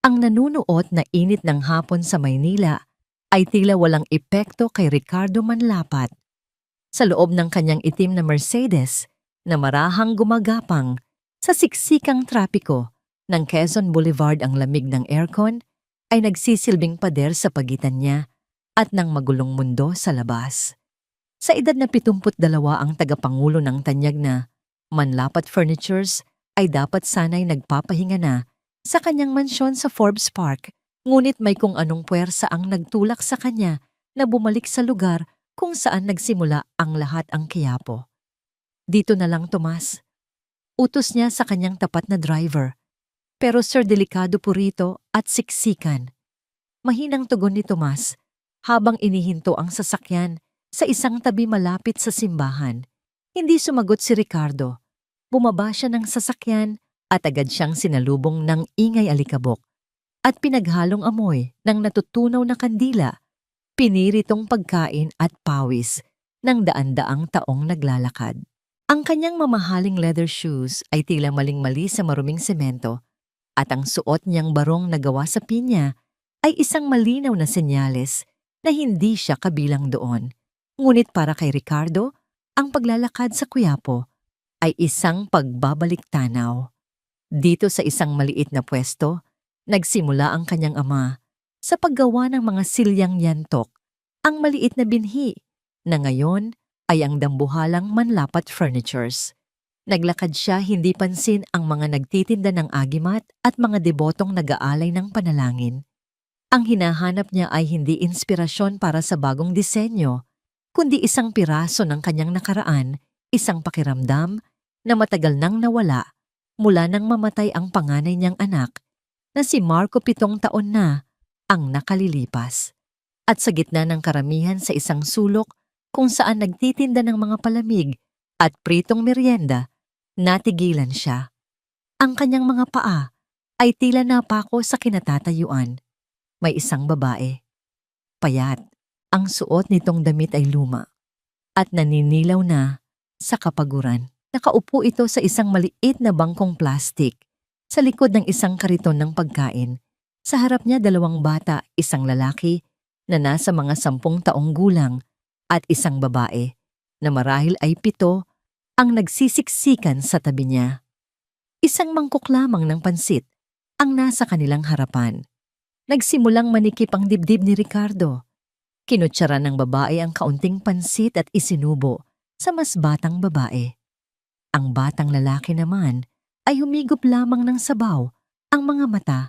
Ang nanunuot na init ng hapon sa Maynila ay tila walang epekto kay Ricardo Manlapat. Sa loob ng kanyang itim na Mercedes na marahang gumagapang sa siksikang trapiko ng Quezon Boulevard, ang lamig ng aircon ay nagsisilbing pader sa pagitan niya at ng magulong mundo sa labas. Sa edad na 72 ang tagapangulo ng tanyag na Manlapat Furnitures ay dapat sanay nagpapahinga na sa kanyang mansyon sa Forbes Park, ngunit may kung anong puwersa ang nagtulak sa kanya na bumalik sa lugar kung saan nagsimula ang lahat, ang Quiapo. Dito na lang, Tomas. Utos niya sa kanyang tapat na driver. Pero sir, delikado po rito at siksikan. Mahinang tugon ni Tomas habang inihinto ang sasakyan sa isang tabi malapit sa simbahan. Hindi sumagot si Ricardo. Bumaba siya ng sasakyan at agad siyang sinalubong ng ingay alikabok at pinaghalong amoy ng natutunaw na kandila, piniritong pagkain at pawis ng daan-daang taong naglalakad. Ang kanyang mamahaling leather shoes ay tila maling-mali sa maruming semento at ang suot niyang barong na gawa sa pinya ay isang malinaw na senyales na hindi siya kabilang doon. Ngunit para kay Ricardo, ang paglalakad sa Quiapo ay isang pagbabalik tanaw. Dito sa isang maliit na pwesto, nagsimula ang kanyang ama sa paggawa ng mga silyang yantok, ang maliit na binhi na ngayon ay ang dambuhalang Manlapat Furnitures. Naglakad siya hindi pansin ang mga nagtitinda ng agimat at mga debotong nag-aalay ng panalangin. Ang hinahanap niya ay hindi inspirasyon para sa bagong disenyo, kundi isang piraso ng kanyang nakaraan, isang pakiramdam na matagal nang nawala mula nang mamatay ang panganay niyang anak na si Marco, 7 taon na ang nakalilipas. At sa gitna ng karamihan sa isang sulok kung saan nagtitinda ng mga palamig at pritong merienda, natigilan siya. Ang kanyang mga paa ay tila napako sa kinatatayuan. May isang babae. Payat, ang suot nitong damit ay luma at naninilaw na sa kapaguran. Nakaupo ito sa isang maliit na bangkong plastik sa likod ng isang kariton ng pagkain. Sa harap niya 2 bata, isang lalaki na nasa mga 10 taong gulang at isang babae na marahil ay 7 ang nagsisiksikan sa tabi niya. Isang mangkok lamang ng pansit ang nasa kanilang harapan. Nagsimulang manikip ang dibdib ni Ricardo. Kinutsara ng babae ang kaunting pansit at isinubo sa mas batang babae. Ang batang lalaki naman ay humigop lamang ng sabaw. Ang mga mata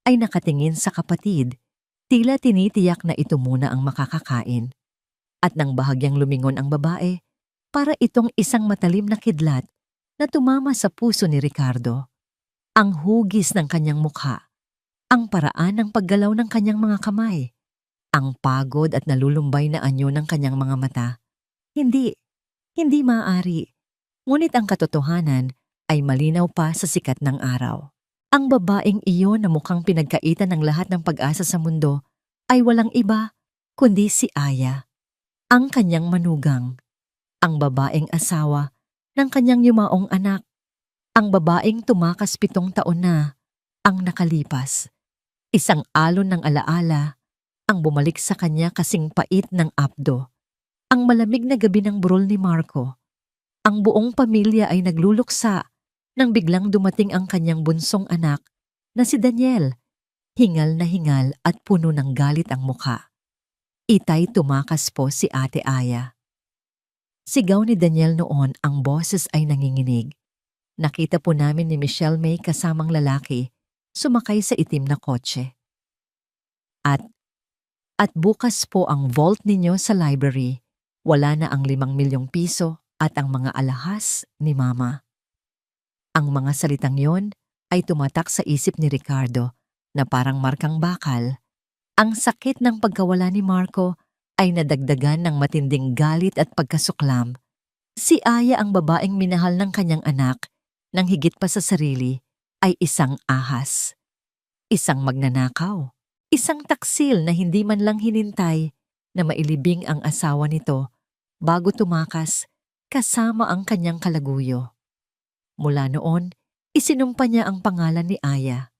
ay nakatingin sa kapatid, tila tinitiyak na ito muna ang makakakain. At nang bahagyang lumingon ang babae, para itong isang matalim na kidlat na tumama sa puso ni Ricardo. Ang hugis ng kanyang mukha, ang paraan ng paggalaw ng kanyang mga kamay, ang pagod at nalulumbay na anyo ng kanyang mga mata. Hindi maaari. Ngunit ang katotohanan ay malinaw pa sa sikat ng araw. Ang babaeng iyon na mukhang pinagkaitan ng lahat ng pag-asa sa mundo ay walang iba kundi si Aya, ang kanyang manugang, ang babaeng asawa ng kanyang yumaong anak, ang babaeng tumakas 7 taon na ang nakalipas. Isang alon ng alaala ang bumalik sa kanya kasing pait ng apdo. Ang malamig na gabi ng burol ni Marco. Ang buong pamilya ay nagluluksa nang biglang dumating ang kanyang bunsong anak na si Daniel. Hingal na hingal at puno ng galit ang mukha. Itay tumakas po si Ate Aya. Sigaw ni Daniel noon, ang boses ay nanginginig. Nakita po namin ni Michelle May kasamang lalaki sumakay sa itim na kotse. At bukas po ang vault ninyo sa library. Wala na ang 5 milyong piso at ang mga alahas ni Mama. Ang mga salitang yon ay tumatak sa isip ni Ricardo na parang markang bakal. Ang sakit ng pagkawala ni Marco ay nadagdagan ng matinding galit at pagkasuklam. Si Aya, ang babaeng minahal ng kanyang anak, nang higit pa sa sarili, ay isang ahas. Isang magnanakaw. Isang taksil na hindi man lang hinintay na mailibing ang asawa nito bago tumakas kasama ang kanyang kalaguyo. Mula noon, isinumpa niya ang pangalan ni Aya.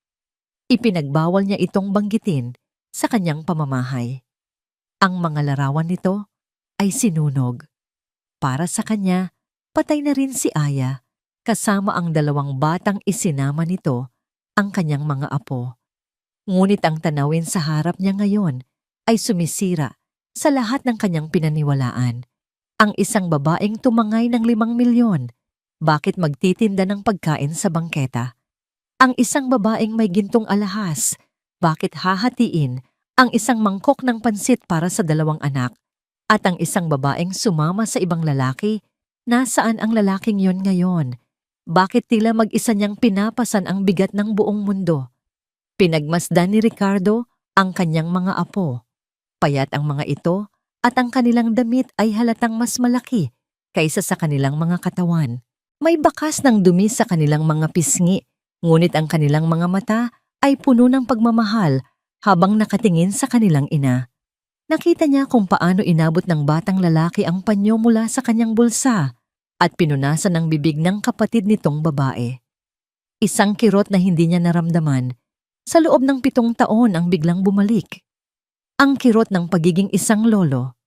Ipinagbawal niya itong banggitin sa kanyang pamamahay. Ang mga larawan nito ay sinunog. Para sa kanya, patay na rin si Aya, kasama ang 2 batang isinama nito, ang kanyang mga apo. Ngunit ang tanawin sa harap niya ngayon ay sumisira sa lahat ng kanyang pinaniwalaan. Ang isang babaeng tumangay ng 5 milyon, bakit magtitinda ng pagkain sa bangketa? Ang isang babaeng may gintong alahas, bakit hahatiin ang isang mangkok ng pansit para sa 2 anak? At ang isang babaeng sumama sa ibang lalaki, nasaan ang lalaking yon ngayon? Bakit tila mag-isa niyang pinapasan ang bigat ng buong mundo? Pinagmasdan ni Ricardo ang kanyang mga apo. Payat ang mga ito at ang kanilang damit ay halatang mas malaki kaysa sa kanilang mga katawan. May bakas ng dumi sa kanilang mga pisngi, ngunit ang kanilang mga mata ay puno ng pagmamahal habang nakatingin sa kanilang ina. Nakita niya kung paano inabot ng batang lalaki ang panyo mula sa kanyang bulsa at pinunasan ng bibig ng kapatid nitong babae. Isang kirot na hindi niya naramdaman, sa loob ng 7 taon ang biglang bumalik. Ang kirot ng pagiging isang lolo.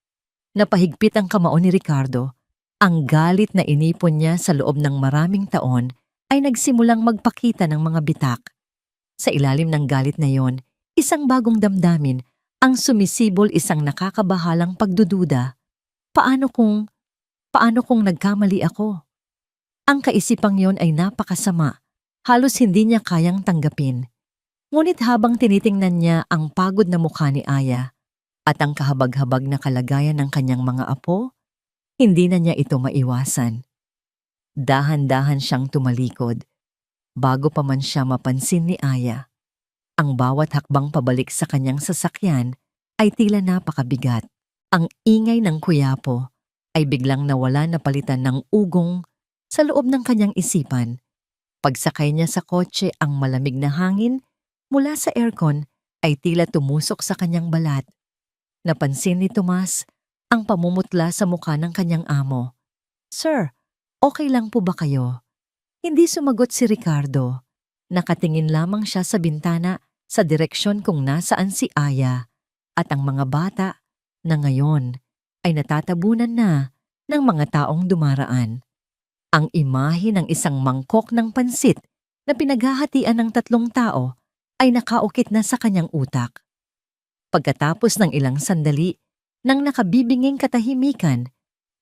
Napahigpit ang kamao ni Ricardo. Ang galit na inipon niya sa loob ng maraming taon ay nagsimulang magpakita ng mga bitak. Sa ilalim ng galit na yon, isang bagong damdamin ang sumisibol, isang nakakabahalang pagdududa. Paano kung nagkamali ako? Ang kaisipang yon ay napakasama. Halos hindi niya kayang tanggapin. Ngunit habang tinitingnan niya ang pagod na mukha ni Aya at ang kahabag-habag na kalagayan ng kanyang mga apo, hindi na niya ito maiwasan. Dahan-dahan siyang tumalikod. Bago pa man siya mapansin ni Aya, ang bawat hakbang pabalik sa kanyang sasakyan ay tila napakabigat. Ang ingay ng kuyapo ay biglang nawala na palitan ng ugong sa loob ng kanyang isipan. Pagsakay niya sa kotse, ang malamig na hangin mula sa aircon ay tila tumusok sa kanyang balat. Napansin ni Tomas ang pamumutla sa mukha ng kanyang amo. "Sir, okay lang po ba kayo?" Hindi sumagot si Ricardo. Nakatingin lamang siya sa bintana sa direksyon kung nasaan si Aya at ang mga bata na ngayon ay natatabunan na ng mga taong dumaraan. Ang imahe ng isang mangkok ng pansit na pinaghahatian ng 3 tao ay nakaukit na sa kanyang utak. Pagkatapos ng ilang sandali, nang nakabibinging katahimikan,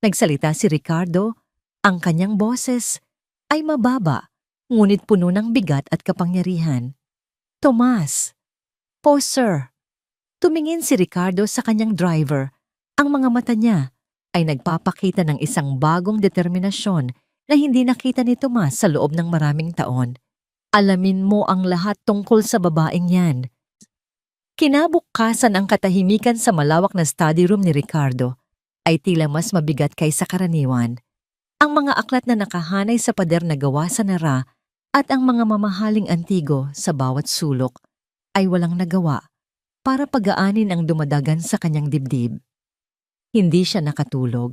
nagsalita si Ricardo. Ang kanyang boses ay mababa, ngunit puno ng bigat at kapangyarihan. "Tomas." "Po, sir." Tumingin si Ricardo sa kanyang driver. Ang mga mata niya ay nagpapakita ng isang bagong determinasyon na hindi nakita ni Tomas sa loob ng maraming taon. "Alamin mo ang lahat tungkol sa babaeng yan." Kinabukasan, ang katahimikan sa malawak na study room ni Ricardo ay tila mas mabigat kaysa karaniwan. Ang mga aklat na nakahanay sa pader na gawa sa nara at ang mga mamahaling antigo sa bawat sulok ay walang nagawa para pagaanin ang dumadagan sa kanyang dibdib. Hindi siya nakatulog.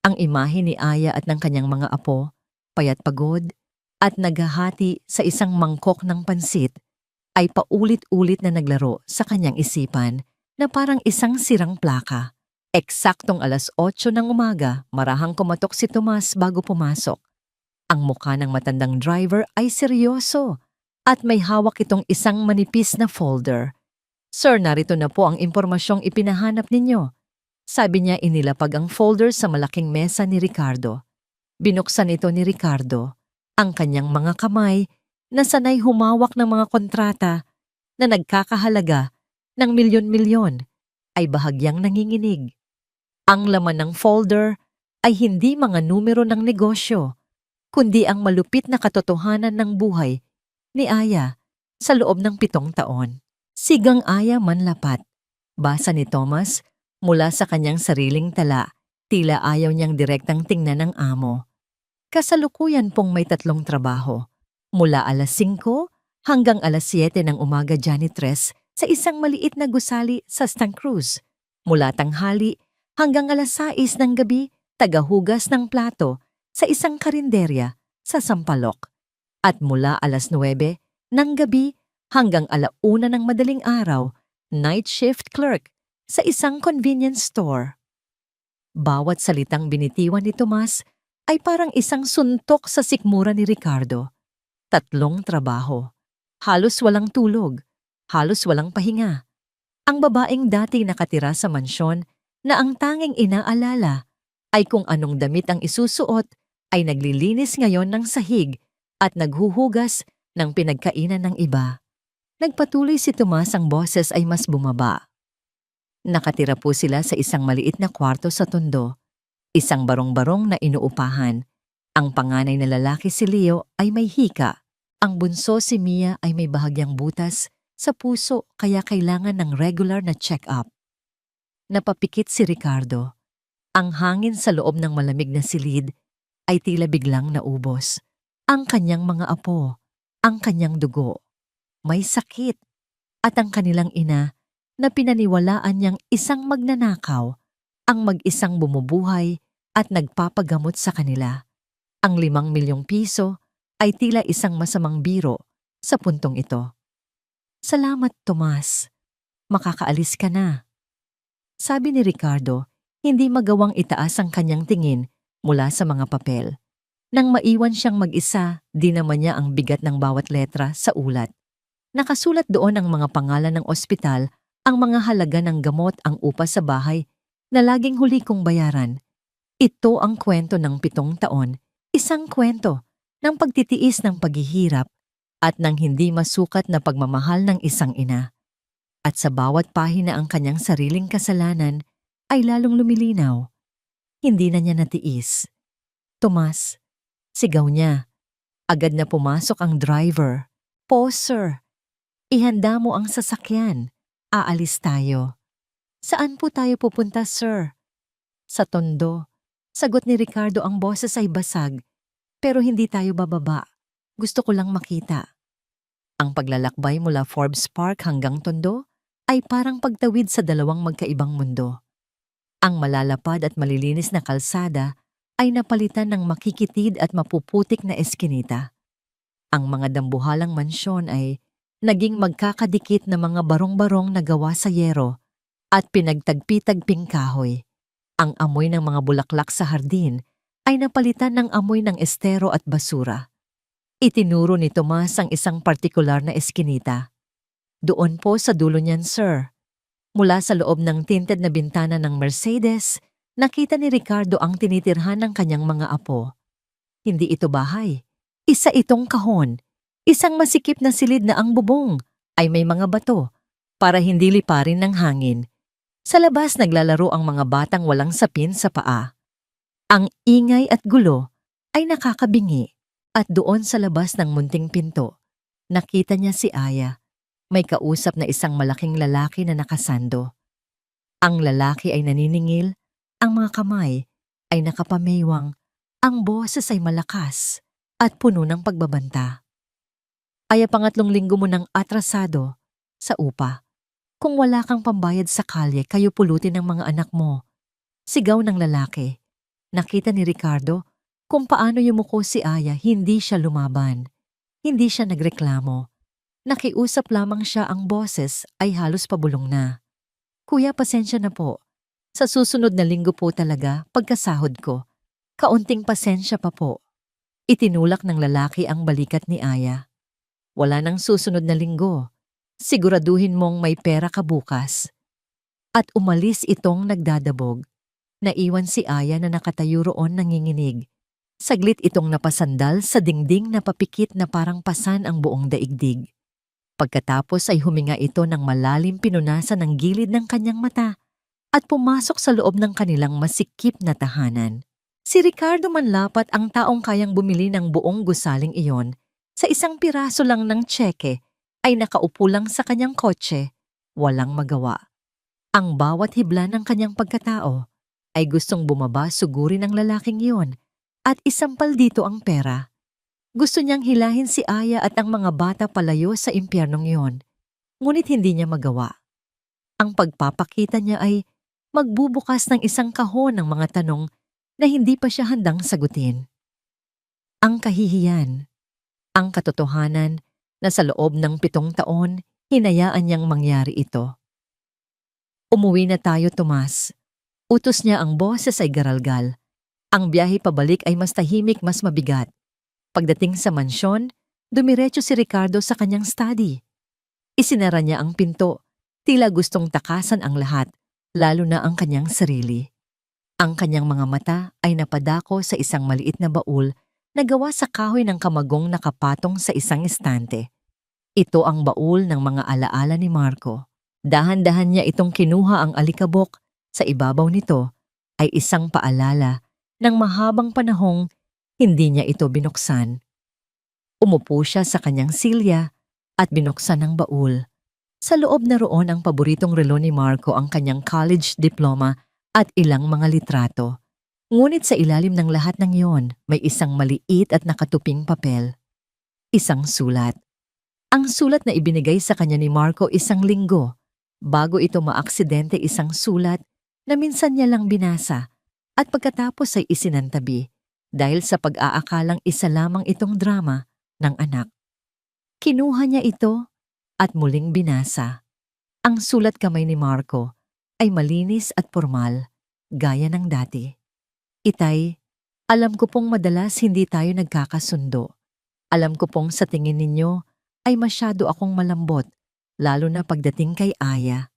Ang imahe ni Aya at ng kanyang mga apo, payat pagod at naghahati sa isang mangkok ng pansit, ay paulit-ulit na naglaro sa kanyang isipan na parang isang sirang plaka. Eksaktong 8:00 ng umaga, marahang kumatok si Tomas bago pumasok. Ang mukha ng matandang driver ay seryoso at may hawak itong isang manipis na folder. "Sir, narito na po ang impormasyong ipinahanap ninyo." Sabi niya, inilapag ang folder sa malaking mesa ni Ricardo. Binuksan ito ni Ricardo. Ang kanyang mga kamay na sanay humawak ng mga kontrata na nagkakahalaga ng milyon-milyon ay bahagyang nanginginig. Ang laman ng folder ay hindi mga numero ng negosyo, kundi ang malupit na katotohanan ng buhay ni Aya sa loob ng 7 taon. Sigang Aya manlapat. Basa ni Thomas mula sa kanyang sariling tala, tila ayaw niyang direktang tingnan ng amo. Kasalukuyan pong may 3 trabaho. Mula 5:00 hanggang 7:00 ng umaga, janitress sa isang maliit na gusali sa Santa Cruz. Mula tanghali hanggang 6:00 ng gabi, tagahugas ng plato sa isang karinderya sa Sampaloc. At mula 9:00 ng gabi hanggang 1:00 ng madaling araw, night shift clerk sa isang convenience store. Bawat salitang binitiwan ni Tomas ay parang isang suntok sa sikmura ni Ricardo. 3 trabaho. Halos walang tulog. Halos walang pahinga. Ang babaeng dati nakatira sa mansyon na ang tanging inaalala ay kung anong damit ang isusuot ay naglilinis ngayon ng sahig at naghuhugas ng pinagkainan ng iba. Nagpatuloy si Tomas, ang boses ay mas bumaba. Nakatira po sila sa isang maliit na kwarto sa Tondo. Isang barong-barong na inuupahan. Ang panganay na lalaki si Leo ay may hika. Ang bunso si Mia ay may bahagyang butas sa puso kaya kailangan ng regular na check-up. Napapikit si Ricardo. Ang hangin sa loob ng malamig na silid ay tila biglang naubos. Ang kanyang mga apo, ang kanyang dugo, may sakit, at ang kanilang ina na pinaniwalaan niyang isang magnanakaw, ang mag-isang bumubuhay at nagpapagamot sa kanila. Ang 5 milyong piso ay tila isang masamang biro sa puntong ito. Salamat, Tomas. Makakaalis ka na. Sabi ni Ricardo, hindi magawang itaas ang kanyang tingin mula sa mga papel. Nang maiwan siyang mag-isa, di naman niya ang bigat ng bawat letra sa ulat. Nakasulat doon ang mga pangalan ng ospital, ang mga halaga ng gamot, ang upa sa bahay na laging huli kong bayaran. Ito ang kwento ng 7 taon, isang kwento ng pagtitiis ng paghihirap at ng hindi masukat na pagmamahal ng isang ina. At sa bawat pahina ang kanyang sariling kasalanan ay lalong lumilinaw. Hindi na niya natiis. Tomas, sigaw niya. Agad na pumasok ang driver. Po, sir. Ihanda mo ang sasakyan. Aalis tayo. Saan po tayo pupunta, sir? Sa Tondo. Sagot ni Ricardo, ang boses ay basag. Pero hindi tayo bababa. Gusto ko lang makita. Ang paglalakbay mula Forbes Park hanggang Tondo ay parang pagtawid sa 2 magkaibang mundo. Ang malalapad at malilinis na kalsada ay napalitan ng makikitid at mapuputik na eskinita. Ang mga dambuhalang mansyon ay naging magkakadikit na mga barong-barong na gawa sa yero at pinagtagpi-tagping kahoy. Ang amoy ng mga bulaklak sa hardin ay napalitan ng amoy ng estero at basura. Itinuro ni Tomas ang isang partikular na eskinita. Doon po sa dulo niyan, sir. Mula sa loob ng tinted na bintana ng Mercedes, nakita ni Ricardo ang tinitirhan ng kanyang mga apo. Hindi ito bahay. Isa itong kahon. Isang masikip na silid na ang bubong ay may mga bato para hindi liparin ng hangin. Sa labas naglalaro ang mga batang walang sapin sa paa. Ang ingay at gulo ay nakakabingi at doon sa labas ng munting pinto, nakita niya si Aya. May kausap na isang malaking lalaki na nakasando. Ang lalaki ay naniningil, ang mga kamay ay nakapamewang, ang boses ay malakas at puno ng pagbabanta. Aya, 2 linggo mo nang atrasado sa upa. Kung wala kang pambayad sa kalye, kayo pulutin ng mga anak mo. Sigaw ng lalaki. Nakita ni Ricardo kung paano yumuko si Aya, hindi siya lumaban. Hindi siya nagreklamo. Nakiusap lamang siya, ang boses ay halos pabulong na. Kuya, pasensya na po. Sa susunod na linggo po talaga, pagkasahod ko. Kaunting pasensya pa po. Itinulak ng lalaki ang balikat ni Aya. Wala nang susunod na linggo. Siguraduhin mong may pera ka bukas. At umalis itong nagdadabog. Naiwan si Aya na nakatayo roon nanginginig. Saglit itong napasandal sa dingding na papikit na parang pasan ang buong daigdig. Pagkatapos ay huminga ito ng malalim, pinunasan ng gilid ng kanyang mata at pumasok sa loob ng kanilang masikip na tahanan. Si Ricardo Manlapat, ang taong kayang bumili ng buong gusaling iyon, sa isang piraso lang ng tseke, ay nakaupo lang sa kanyang kotse, walang magawa. Ang bawat hibla ng kanyang pagkatao ay gustong bumaba sugurin ng lalaking iyon at isampal dito ang pera. Gusto niyang hilahin si Aya at ang mga bata palayo sa impyernong iyon, ngunit hindi niya magawa. Ang pagpapakita niya ay magbubukas ng isang kahon ng mga tanong na hindi pa siya handang sagutin. Ang kahihiyan, ang katotohanan na sa loob ng 7 taon, hinayaan niyang mangyari ito. Umuwi na tayo, Tomas. Utos niya ang boses ay garalgal. Ang biyahe pabalik ay mas tahimik, mas mabigat. Pagdating sa mansyon, dumiretso si Ricardo sa kanyang study. Isinara niya ang pinto, tila gustong takasan ang lahat, lalo na ang kanyang sarili. Ang kanyang mga mata ay napadako sa isang maliit na baul na gawa sa kahoy ng kamagong nakapatong sa isang estante. Ito ang baul ng mga alaala ni Marco. Dahan-dahan niya itong kinuha ang alikabok. Sa ibabaw nito ay isang paalala ng mahabang panahong hindi niya ito binuksan. Umupo siya sa kanyang silya at binuksan ang baul. Sa loob na roon ang paboritong relo ni Marco, ang kanyang college diploma at ilang mga litrato. Ngunit sa ilalim ng lahat ng iyon, may isang maliit at nakatuping papel. Isang sulat. Ang sulat na ibinigay sa kanya ni Marco isang linggo bago ito maaksidente, isang sulat na minsan niya lang binasa at pagkatapos ay isinantabi dahil sa pag-aakalang isa lamang itong drama ng anak. Kinuha niya ito at muling binasa. Ang sulat kamay ni Marco ay malinis at formal, gaya ng dati. Itay, alam ko pong madalas hindi tayo nagkakasundo. Alam ko pong sa tingin ninyo ay masyado akong malambot, lalo na pagdating kay Aya.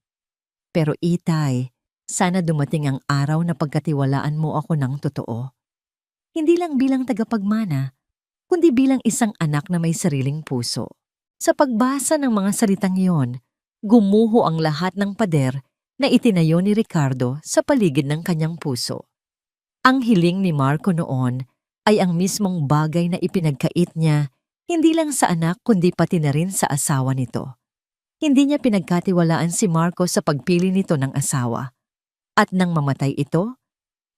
Pero Itay, sana dumating ang araw na pagkatiwalaan mo ako ng totoo. Hindi lang bilang tagapagmana, kundi bilang isang anak na may sariling puso. Sa pagbasa ng mga salitang iyon, gumuho ang lahat ng pader na itinayo ni Ricardo sa paligid ng kanyang puso. Ang hiling ni Marco noon ay ang mismong bagay na ipinagkait niya hindi lang sa anak kundi pati na rin sa asawa nito. Hindi niya pinagkatiwalaan si Marco sa pagpili nito ng asawa. At nang mamatay ito,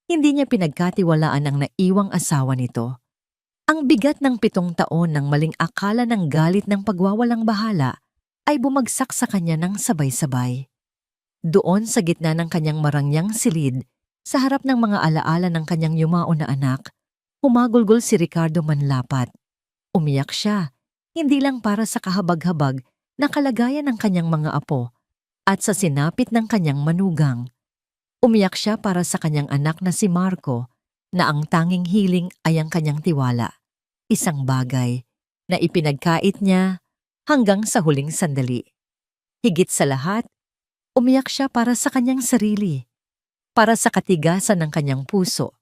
hindi niya pinagkatiwalaan ang naiwang asawa nito. Ang bigat ng 7 taon ng maling akala ng galit ng pagwawalang bahala ay bumagsak sa kanya ng sabay-sabay. Doon sa gitna ng kanyang marangyang silid, sa harap ng mga alaala ng kanyang yumao na anak, humagulgol si Ricardo Manlapat. Umiyak siya, hindi lang para sa kahabag-habag na kalagayan ng kanyang mga apo at sa sinapit ng kanyang manugang. Umiyak siya para sa kanyang anak na si Marco, na ang tanging hiling ay ang kanyang tiwala. Isang bagay na ipinagkait niya hanggang sa huling sandali. Higit sa lahat, umiyak siya para sa kanyang sarili, para sa katigasan ng kanyang puso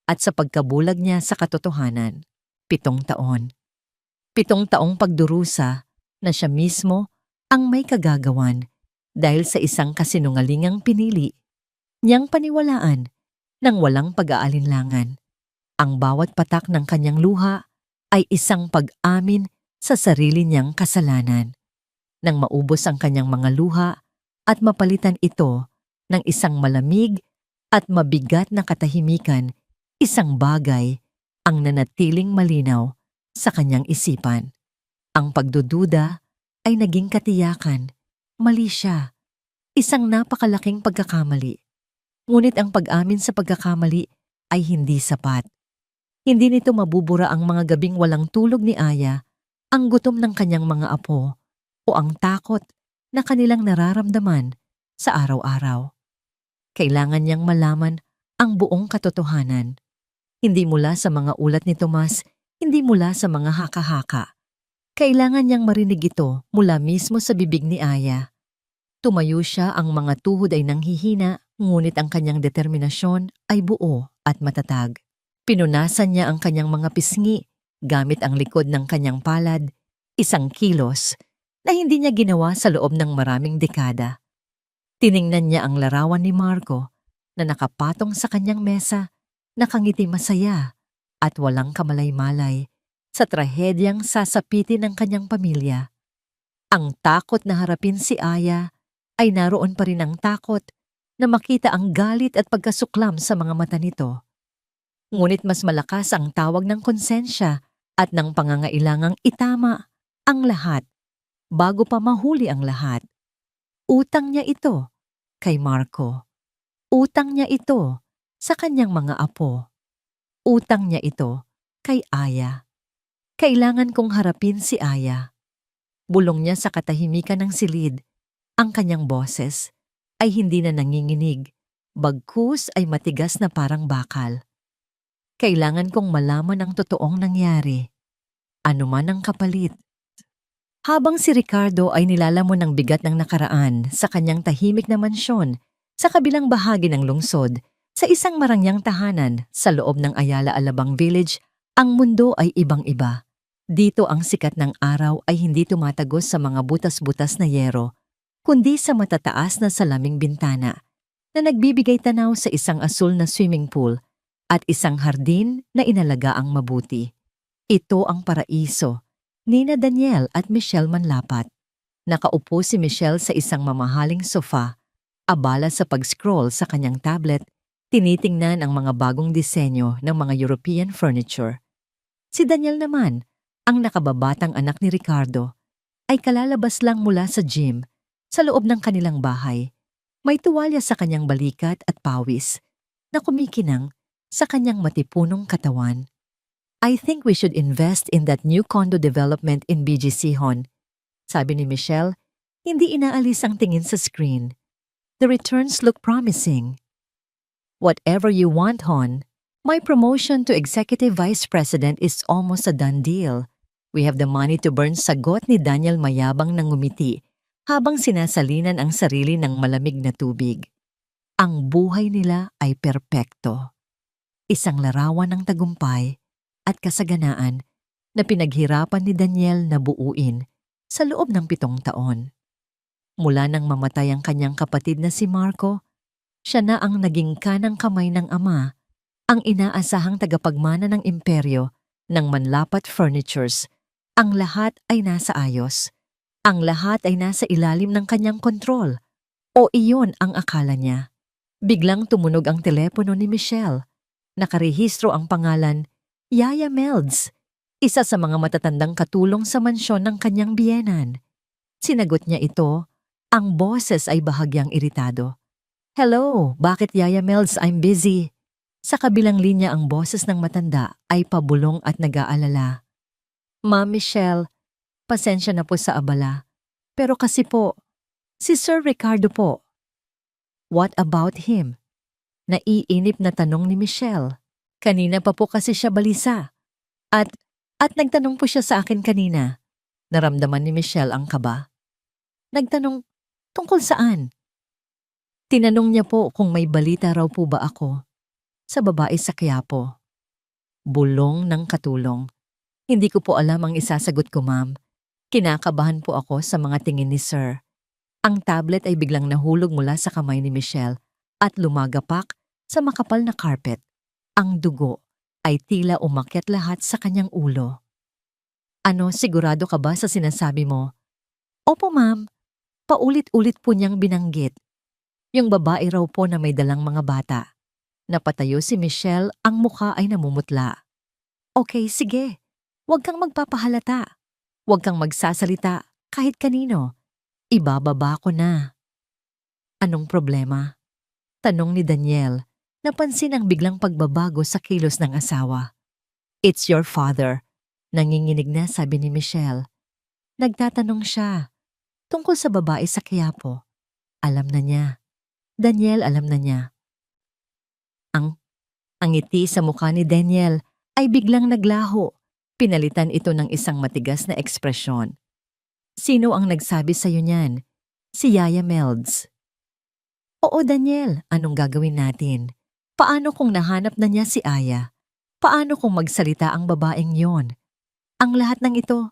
at sa pagkabulag niya sa katotohanan. 7 taon. 7 taong pagdurusa na siya mismo ang may kagagawan dahil sa isang kasinungalingang pinili niyang paniwalaan ng walang pag-aalinlangan. Ang bawat patak ng kanyang luha ay isang pag-amin sa sarili niyang kasalanan. Nang maubos ang kanyang mga luha at mapalitan ito ng isang malamig at mabigat na katahimikan, isang bagay ang nanatiling malinaw sa kanyang isipan. Ang pagdududa ay naging katiyakan. Mali siya. Isang napakalaking pagkakamali. Ngunit ang pag-amin sa pagkakamali ay hindi sapat. Hindi nito mabubura ang mga gabing walang tulog ni Aya, ang gutom ng kanyang mga apo, o ang takot na kanilang nararamdaman sa araw-araw. Kailangan niyang malaman ang buong katotohanan. Hindi mula sa mga ulat ni Tomas, hindi mula sa mga haka-haka. Kailangan niyang marinig ito mula mismo sa bibig ni Aya. Tumayo siya, ang mga tuhod ay nanghihina, ngunit ang kanyang determinasyon ay buo at matatag. Pinunasan niya ang kanyang mga pisngi gamit ang likod ng kanyang palad, isang kilos na hindi niya ginawa sa loob ng maraming dekada. Tiningnan niya ang larawan ni Marco na nakapatong sa kanyang mesa, nakangiti masaya at walang kamalay-malay sa trahedyang sasapitin ng kanyang pamilya. Ang takot na harapin si Aya ay naroon pa rin, ang takot na makita ang galit at pagkasuklam sa mga mata nito. Ngunit mas malakas ang tawag ng konsensya at ng pangangailangang itama ang lahat bago pa mahuli ang lahat. Utang niya ito kay Marco. Utang niya ito sa kanyang mga apo. Utang niya ito kay Aya. Kailangan kong harapin si Aya. Bulong niya sa katahimikan ng silid. Ang kanyang boses ay hindi na nanginginig, bagkus ay matigas na parang bakal. Kailangan kong malaman ang totoong nangyari. Ano man ang kapalit. Habang si Ricardo ay nilalamon ng bigat ng nakaraan sa kanyang tahimik na mansyon sa kabilang bahagi ng lungsod, sa isang marangyang tahanan sa loob ng Ayala Alabang Village, ang mundo ay ibang-iba. Dito ang sikat ng araw ay hindi tumatagos sa mga butas-butas na yero, kundi sa matataas na salaming bintana na nagbibigay tanaw sa isang asul na swimming pool at isang hardin na inalagaang mabuti. Ito ang paraiso ni na Daniel at Michelle Manlapat. Nakaupo si Michelle sa isang mamahaling sofa, abala sa pag-scroll sa kanyang tablet, tinitingnan ang mga bagong disenyo ng mga European furniture. Si Daniel naman, ang nakababatang anak ni Ricardo, ay kalalabas lang mula sa gym sa loob ng kanilang bahay. May tuwalya sa kanyang balikat at pawis na kumikinang sa kanyang matipunong katawan. I think we should invest in that new condo development in BGC, Hon. Sabi ni Michelle, hindi inaalis ang tingin sa screen. The returns look promising. Whatever you want, Hon. My promotion to Executive Vice President is almost a done deal. We have the money to burn, sagot ni Daniel mayabang ng ngumiti habang sinasalinan ang sarili ng malamig na tubig. Ang buhay nila ay perpekto. Isang larawan ng tagumpay at kasaganaan na pinaghirapan ni Daniel na buuin sa loob ng 7 taon. Mula nang mamatay ang kanyang kapatid na si Marco, siya na ang naging kanang kamay ng ama, ang inaasahang tagapagmana ng imperyo ng Manlapat Furnitures. Ang lahat ay nasa ayos. Ang lahat ay nasa ilalim ng kanyang kontrol. O iyon ang akala niya. Biglang tumunog ang telepono ni Michelle. Nakarehistro ang pangalan, Yaya Melds, isa sa mga matatandang katulong sa mansyon ng kanyang biyenan. Sinagot niya ito, ang boses ay bahagyang iritado. Hello, bakit Yaya Melds? I'm busy. Sa kabilang linya ang boses ng matanda ay pabulong at nag-aalala. Ma'am Michelle, pasensya na po sa abala. Pero kasi po, si Sir Ricardo po. What about him? Naiinip na tanong ni Michelle. Kanina pa po kasi siya balisa. At nagtanong po siya sa akin kanina. Naramdaman ni Michelle ang kaba. Nagtanong, tungkol saan? Tinanong niya po kung may balita raw po ba ako sa babae sa Quiapo. Bulong ng katulong. Hindi ko po alam ang isasagot ko, ma'am. Kinakabahan po ako sa mga tingin ni Sir. Ang tablet ay biglang nahulog mula sa kamay ni Michelle at lumagapak sa makapal na carpet. Ang dugo ay tila umakyat lahat sa kanyang ulo. Ano, sigurado ka ba sa sinasabi mo? Opo, ma'am. Paulit-ulit po niyang binanggit. Yung babae raw po na may dalang mga bata. Napatayo si Michelle, ang mukha ay namumutla. Okay, sige. Huwag kang magpapahalata. Huwag kang magsasalita kahit kanino. Ibababa ko na. Anong problema? Tanong ni Daniel. Napansin ang biglang pagbabago sa kilos ng asawa. It's your father. Nanginginig na sabi ni Michelle. Nagtatanong siya. Tungkol sa babae sa Quiapo. Alam na niya. Daniel, alam na niya. Ang ngiti sa mukha ni Daniel ay biglang naglaho. Pinalitan ito ng isang matigas na ekspresyon. Sino ang nagsabi sa'yo niyan? Si Yaya Melds. Oo, Daniel, anong gagawin natin? Paano kung nahanap na niya si Aya? Paano kung magsalita ang babaeng yon? Ang lahat ng ito.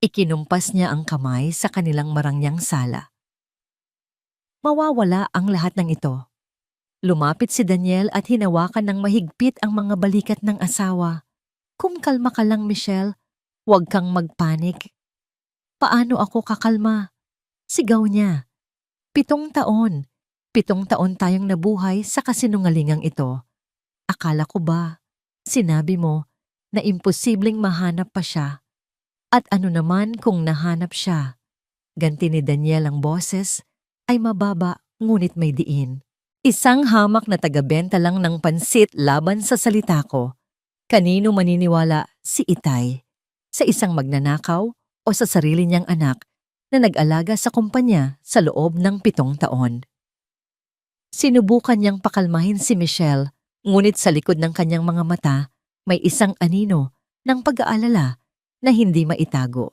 Ikinumpas niya ang kamay sa kanilang marangyang sala. Mawawala ang lahat ng ito. Lumapit si Daniel at hinawakan ng mahigpit ang mga balikat ng asawa. Kalma ka lang, Michelle. Huwag kang magpanik. Paano ako kakalma? Sigaw niya. 7 taon. 7 taon tayong nabuhay sa kasinungalingang ito. Akala ko ba, sinabi mo, na imposibleng mahanap pa siya? At ano naman kung nahanap siya? Ganti ni Daniel ang boses, ay mababa ngunit may diin. Isang hamak na tagabenta lang ng pansit laban sa salita ko. Kanino maniniwala si Itay? Sa isang magnanakaw o sa sarili niyang anak na nag-alaga sa kumpanya sa loob ng 7 taon. Sinubukan niyang pakalmahin si Michelle, ngunit sa likod ng kanyang mga mata may isang anino ng pag-aalala na hindi maitago.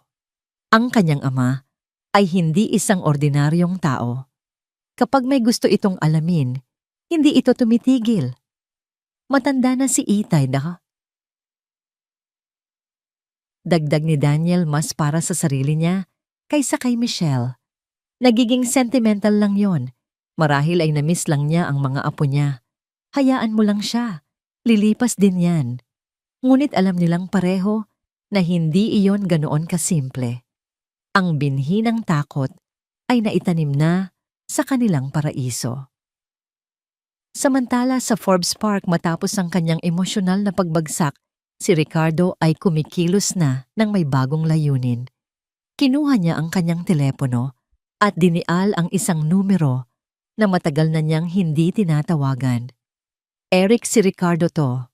Ang kanyang ama ay hindi isang ordinaryong tao. Kapag may gusto itong alamin, hindi ito tumitigil. Matanda na si Itay na. Dagdag ni Daniel mas para sa sarili niya kaysa kay Michelle. Nagiging sentimental lang yon. Marahil ay namiss lang niya ang mga apo niya. Hayaan mo lang siya. Lilipas din yan. Ngunit alam nilang pareho na hindi iyon ganoon kasimple. Ang binhi ng takot ay naitanim na sa kanilang paraiso. Samantala sa Forbes Park matapos ang kanyang emosyonal na pagbagsak, si Ricardo ay kumikilos na ng may bagong layunin. Kinuha niya ang kanyang telepono at dinial ang isang numero na matagal na niyang hindi tinatawagan. Eric, si Ricardo to.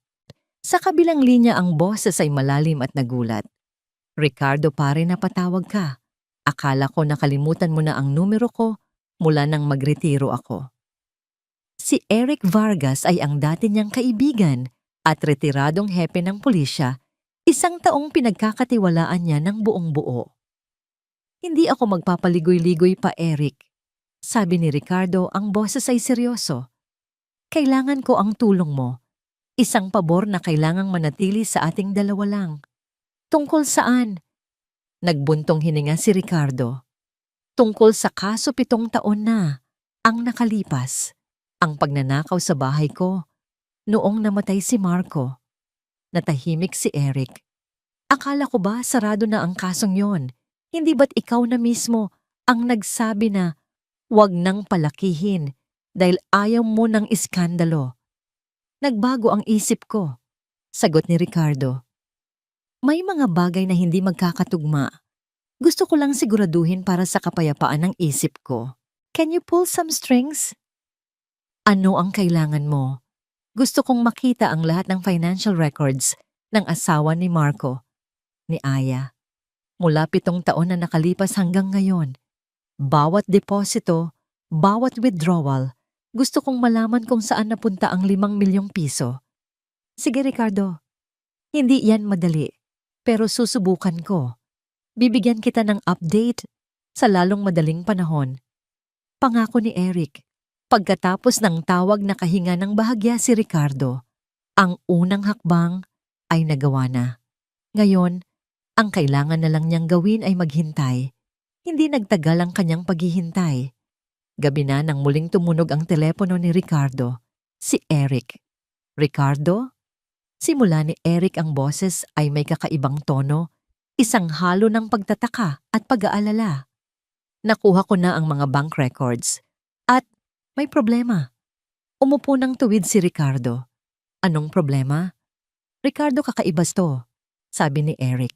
Sa kabilang linya ang boses ay malalim at nagulat. Ricardo, pare, napatawag ka. Akala ko nakalimutan mo na ang numero ko mula nang magretiro ako. Si Eric Vargas ay ang dati niyang kaibigan at retiradong hepe ng pulisya, 1 taong pinagkakatiwalaan niya ng buong buo. Hindi ako magpapaligoy-ligoy pa, Eric. Sabi ni Ricardo, ang boses ay seryoso. Kailangan ko ang tulong mo. Isang pabor na kailangang manatili sa ating dalawa lang. Tungkol saan? Nagbuntong hininga si Ricardo. Tungkol sa kaso 7 taon na ang nakalipas. Ang pagnanakaw sa bahay ko noong namatay si Marco. Natahimik si Eric. Akala ko ba sarado na ang kasong yon? Hindi ba't ikaw na mismo ang nagsabi na huwag nang palakihin dahil ayaw mo ng iskandalo? Nagbago ang isip ko, sagot ni Ricardo. May mga bagay na hindi magkakatugma. Gusto ko lang siguraduhin para sa kapayapaan ng isip ko. Can you pull some strings? Ano ang kailangan mo? Gusto kong makita ang lahat ng financial records ng asawa ni Marco, ni Aya. Mula 7 taon na nakalipas hanggang ngayon. Bawat deposito, bawat withdrawal, gusto kong malaman kung saan napunta ang 5 milyong piso. Sige, Ricardo. Hindi yan madali, pero susubukan ko. Bibigyan kita ng update sa lalong madaling panahon. Pangako ni Eric. Pagkatapos ng tawag na kahinga ng bahagya si Ricardo, ang unang hakbang ay nagawa na. Ngayon, ang kailangan na lang niyang gawin ay maghintay. Hindi nagtagal ang kanyang paghihintay. Gabi na nang muling tumunog ang telepono ni Ricardo, si Eric. Ricardo? Simula ni Eric ang boses ay may kakaibang tono, isang halo ng pagtataka at pag-aalala. Nakuha ko na ang mga bank records. At may problema. Umupo ng tuwid si Ricardo. Anong problema? Ricardo, kakaibas to, sabi ni Eric.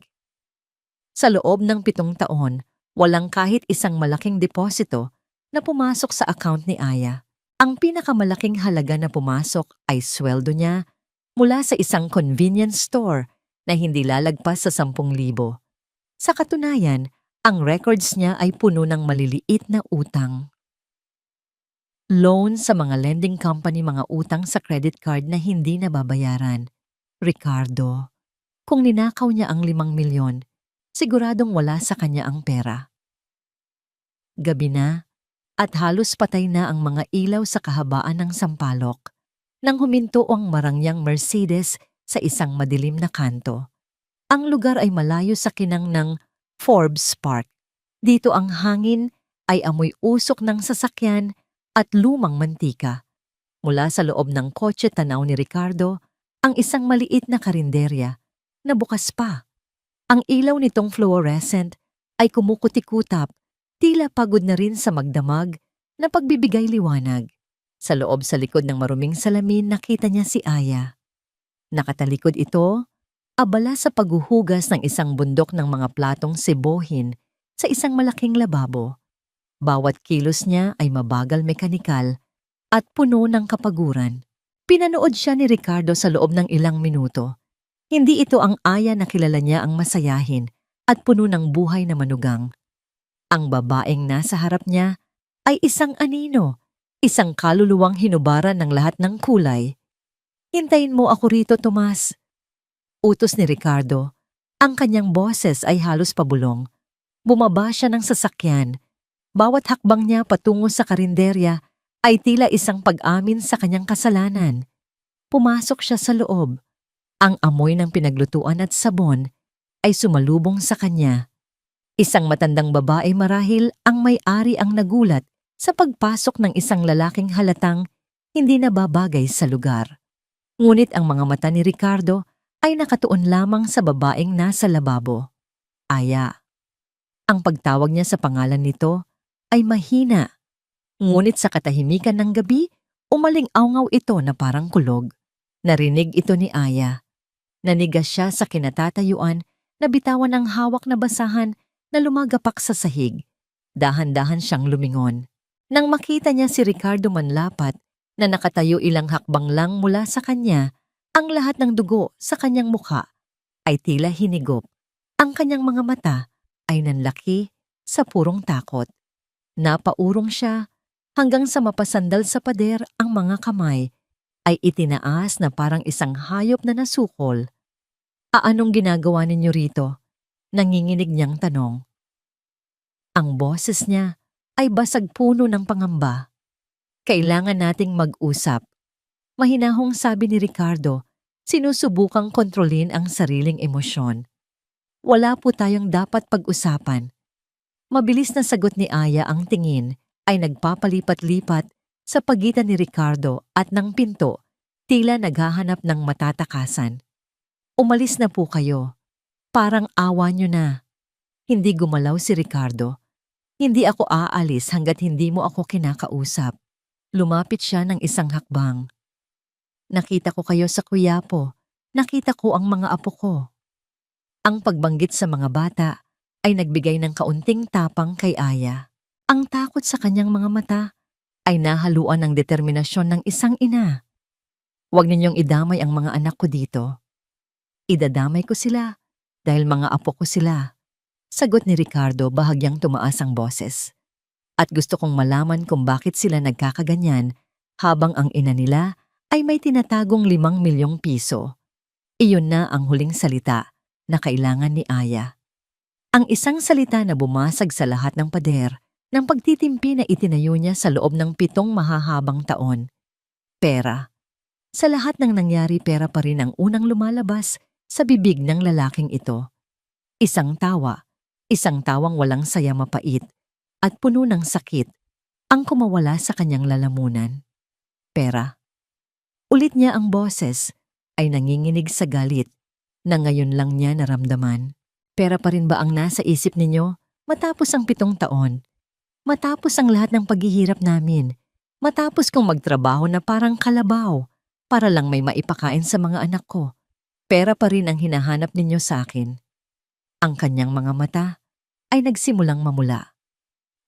Sa loob ng 7 taon, walang kahit isang malaking deposito na pumasok sa account ni Aya. Ang pinakamalaking halaga na pumasok ay sweldo niya mula sa isang convenience store na hindi lalagpas sa 10,000. Sa katunayan, ang records niya ay puno ng maliliit na utang. Loan sa mga lending company, mga utang sa credit card na hindi nababayaran. Ricardo, kung ninakaw niya ang 5 milyon, siguradong wala sa kanya ang pera. Gabi na at halos patay na ang mga ilaw sa kahabaan ng sampalok nang huminto ang marangyang Mercedes sa isang madilim na kanto. Ang lugar ay malayo sa kinang ng Forbes Park. Dito ang hangin ay amoy usok ng sasakyan at lumang mantika. Mula sa loob ng kotse tanaw ni Ricardo ang isang maliit na karinderya na bukas pa. Ang ilaw nitong fluorescent ay kumukutikutap, tila pagod na rin sa magdamag na pagbibigay liwanag. Sa loob sa likod ng maruming salamin nakita niya si Aya. Nakatalikod ito, abala sa paghuhugas ng isang bundok ng mga platong sebohin sa isang malaking lababo. Bawat kilos niya ay mabagal mekanikal at puno ng kapaguran. Pinanood siya ni Ricardo sa loob ng ilang minuto. Hindi ito ang Aya na kilala niya ang masayahin at puno ng buhay na manugang. Ang babaeng nasa harap niya ay isang anino, isang kaluluwang hinubaran ng lahat ng kulay. "Hintayin mo ako rito, Tomas." Utos ni Ricardo. Ang kanyang boses ay halos pabulong. Bumaba siya ng sasakyan. Bawat hakbang niya patungo sa karinderya ay tila isang pag-amin sa kanyang kasalanan. Pumasok siya sa loob. Ang amoy ng pinaglutuan at sabon ay sumalubong sa kanya. Isang matandang babae marahil ang may-ari ang nagulat sa pagpasok ng isang lalaking halatang hindi nababagay sa lugar. Ngunit ang mga mata ni Ricardo ay nakatuon lamang sa babaeng nasa lababo. Aya. Ang pagtawag niya sa pangalan nito ay mahina. Ngunit sa katahimikan ng gabi, umaling-awngaw ito na parang kulog. Narinig ito ni Aya. Nanigas siya sa kinatatayuan na bitawan ng hawak na basahan na lumagapak sa sahig. Dahan-dahan siyang lumingon. Nang makita niya si Ricardo manlapat na nakatayo ilang hakbang lang mula sa kanya, ang lahat ng dugo sa kanyang mukha ay tila hinigop. Ang kanyang mga mata ay nanlaki sa purong takot. Napaurong siya hanggang sa mapasandal sa pader ang mga kamay ay itinaas na parang isang hayop na nasukol. "Anong ginagawa ninyo rito?" Nanginginig niyang tanong. Ang boses niya ay basag puno ng pangamba. "Kailangan nating mag-usap." Mahinahong sabi ni Ricardo, sinusubukang kontrolin ang sariling emosyon. "Wala po tayong dapat pag-usapan." Mabilis na sagot ni Aya. Ang tingin ay nagpapalipat-lipat sa pagitan ni Ricardo at ng pinto, tila naghahanap ng matatakasan. "Umalis na po kayo. Parang awa niyo na." Hindi gumalaw si Ricardo. "Hindi ako aalis hanggat hindi mo ako kinakausap." Lumapit siya ng isang hakbang. "Nakita ko kayo sa Quiapo. Nakita ko ang mga apo ko." Ang pagbanggit sa mga bata ay nagbigay ng kaunting tapang kay Aya. Ang takot sa kanyang mga mata ay nahaluan ng determinasyon ng isang ina. "Huwag ninyong idamay ang mga anak ko dito." "Idadamay ko sila dahil mga apo ko sila," sagot ni Ricardo bahagyang tumaas ang boses. "At gusto kong malaman kung bakit sila nagkakaganyan habang ang ina nila ay may tinatagong 5 milyong piso. Iyon na ang huling salita na kailangan ni Aya. Ang isang salita na bumasag sa lahat ng pader ng pagtitimpi na itinayo niya sa loob ng 7 mahahabang taon. Pera. Sa lahat ng nangyari, pera pa rin ang unang lumalabas sa bibig ng lalaking ito. Isang tawa, isang tawang walang saya, mapait at puno ng sakit ang kumawala sa kanyang lalamunan. Pera. Ulit niya ang boses ay nanginginig sa galit na ngayon lang niya naramdaman. "Pera pa rin ba ang nasa isip ninyo matapos ang 7 taon? Matapos ang lahat ng paghihirap namin? Matapos kong magtrabaho na parang kalabaw para lang may maipakain sa mga anak ko? Pera pa rin ang hinahanap ninyo sa akin?" Ang kanyang mga mata ay nagsimulang mamula.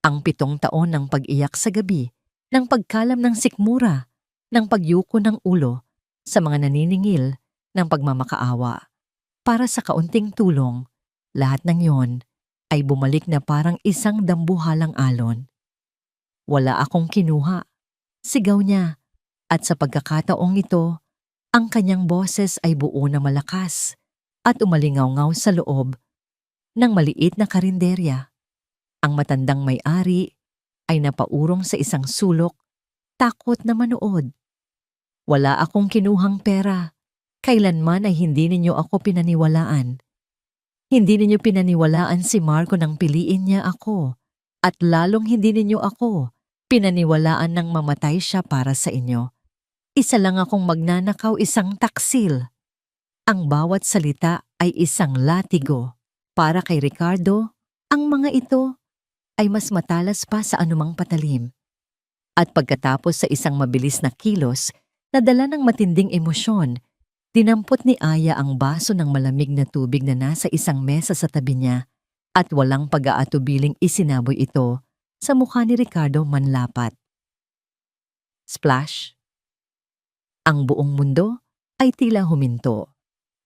Ang 7 taon ng pag-iyak sa gabi, ng pagkalam ng sikmura, ng pagyuko ng ulo sa mga naniningil, ng pagmamakaawa para sa kaunting tulong, lahat ng yon ay bumalik na parang isang dambuhalang alon. "Wala akong kinuha," sigaw niya, at sa pagkakataong ito, ang kanyang boses ay buo na malakas at umalingaw-ngaw sa loob ng maliit na karinderya. Ang matandang may-ari ay napaurong sa isang sulok, takot na manood. "Wala akong kinuhang pera. Kailanman ay hindi ninyo ako pinaniwalaan. Hindi ninyo pinaniwalaan si Marco nang piliin niya ako, at lalong hindi ninyo ako pinaniwalaan nang mamatay siya para sa inyo. Isa lang akong magnanakaw, isang taksil." Ang bawat salita ay isang latigo. Para kay Ricardo, ang mga ito ay mas matalas pa sa anumang patalim. At pagkatapos sa isang mabilis na kilos na dala ng matinding emosyon, dinampot ni Aya ang baso ng malamig na tubig na nasa isang mesa sa tabi niya at walang pag-aatubiling isinaboy ito sa mukha ni Ricardo manlapat. Splash! Ang buong mundo ay tila huminto.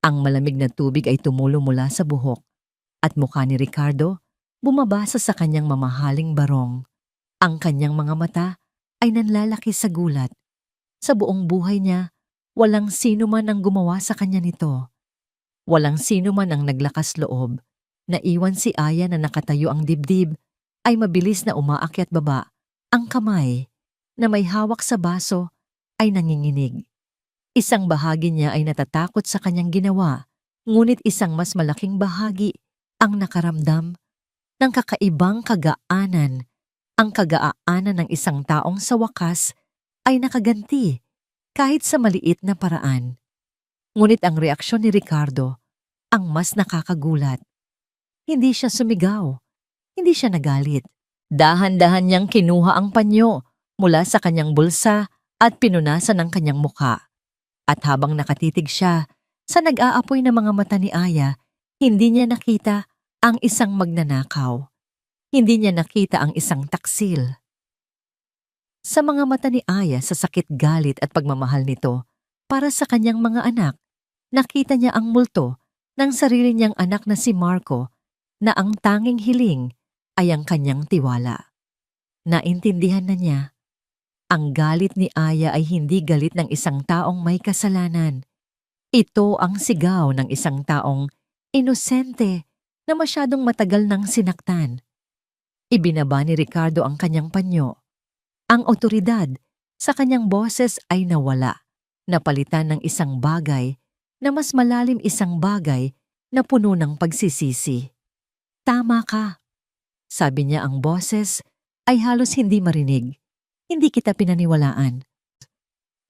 Ang malamig na tubig ay tumulo mula sa buhok. At mukha ni Ricardo, bumabasa sa kanyang mamahaling barong. Ang kanyang mga mata ay nanlalaki sa gulat. Sa buong buhay niya, walang sino man ang gumawa sa kanya nito. Walang sino man ang naglakas loob. Naiwan si Aya na nakatayo ang dibdib, ay mabilis na umaakyat baba. Ang kamay na may hawak sa baso ay nanginginig. Isang bahagi niya ay natatakot sa kanyang ginawa, ngunit isang mas malaking bahagi ang nakaramdam ng kakaibang kagaanan. Ang kagaanan ng isang taong sa wakas ay nakaganti kahit sa maliit na paraan. Ngunit ang reaksyon ni Ricardo ang mas nakakagulat. Hindi siya sumigaw, hindi siya nagalit. Dahan-dahan niyang kinuha ang panyo mula sa kanyang bulsa at pinunasan ang kanyang mukha. At habang nakatitig siya sa nag-aapoy na mga mata ni Aya, hindi niya nakita ang isang magnanakaw. Hindi niya nakita ang isang taksil. Sa mga mata ni Aya sa sakit galit at pagmamahal nito para sa kanyang mga anak, nakita niya ang multo ng sarili niyang anak na si Marco na ang tanging hiling ay ang kanyang tiwala. Naintindihan na niya, ang galit ni Aya ay hindi galit ng isang taong may kasalanan. Ito ang sigaw ng isang taong inosente na masyadong matagal nang sinaktan. Ibinaba ni Ricardo ang kanyang panyo. Ang otoridad sa kanyang boses ay nawala, napalitan ng isang bagay na mas malalim, isang bagay na puno ng pagsisisi. Tama ka, sabi niya. Ang boses ay halos hindi marinig. Hindi kita pinaniwalaan.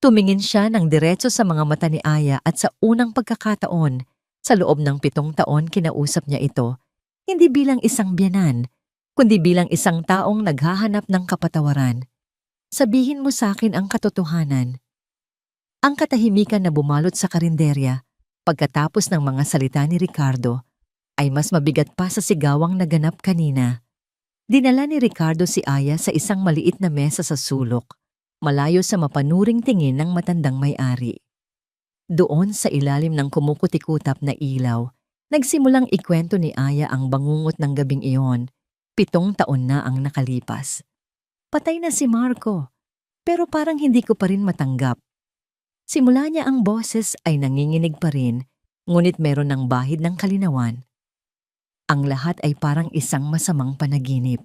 Tumingin siya ng diretso sa mga mata ni Aya at sa unang pagkakataon, sa loob ng 7 taon kinausap niya ito, hindi bilang isang biyanan, kundi bilang isang taong naghahanap ng kapatawaran. Sabihin mo sa akin ang katotohanan. Ang katahimikan na bumalot sa karinderya pagkatapos ng mga salita ni Ricardo ay mas mabigat pa sa sigawang naganap kanina. Dinala ni Ricardo si Aya sa isang maliit na mesa sa sulok, malayo sa mapanuring tingin ng matandang may-ari. Doon sa ilalim ng kumukutikutap na ilaw, nagsimulang ikwento ni Aya ang bangungot ng gabing iyon. 7 taon na ang nakalipas. Patay na si Marco, pero parang hindi ko pa rin matanggap. Simula niya ang boses ay nanginginig pa rin, ngunit meron ng bahid ng kalinawan. Ang lahat ay parang isang masamang panaginip.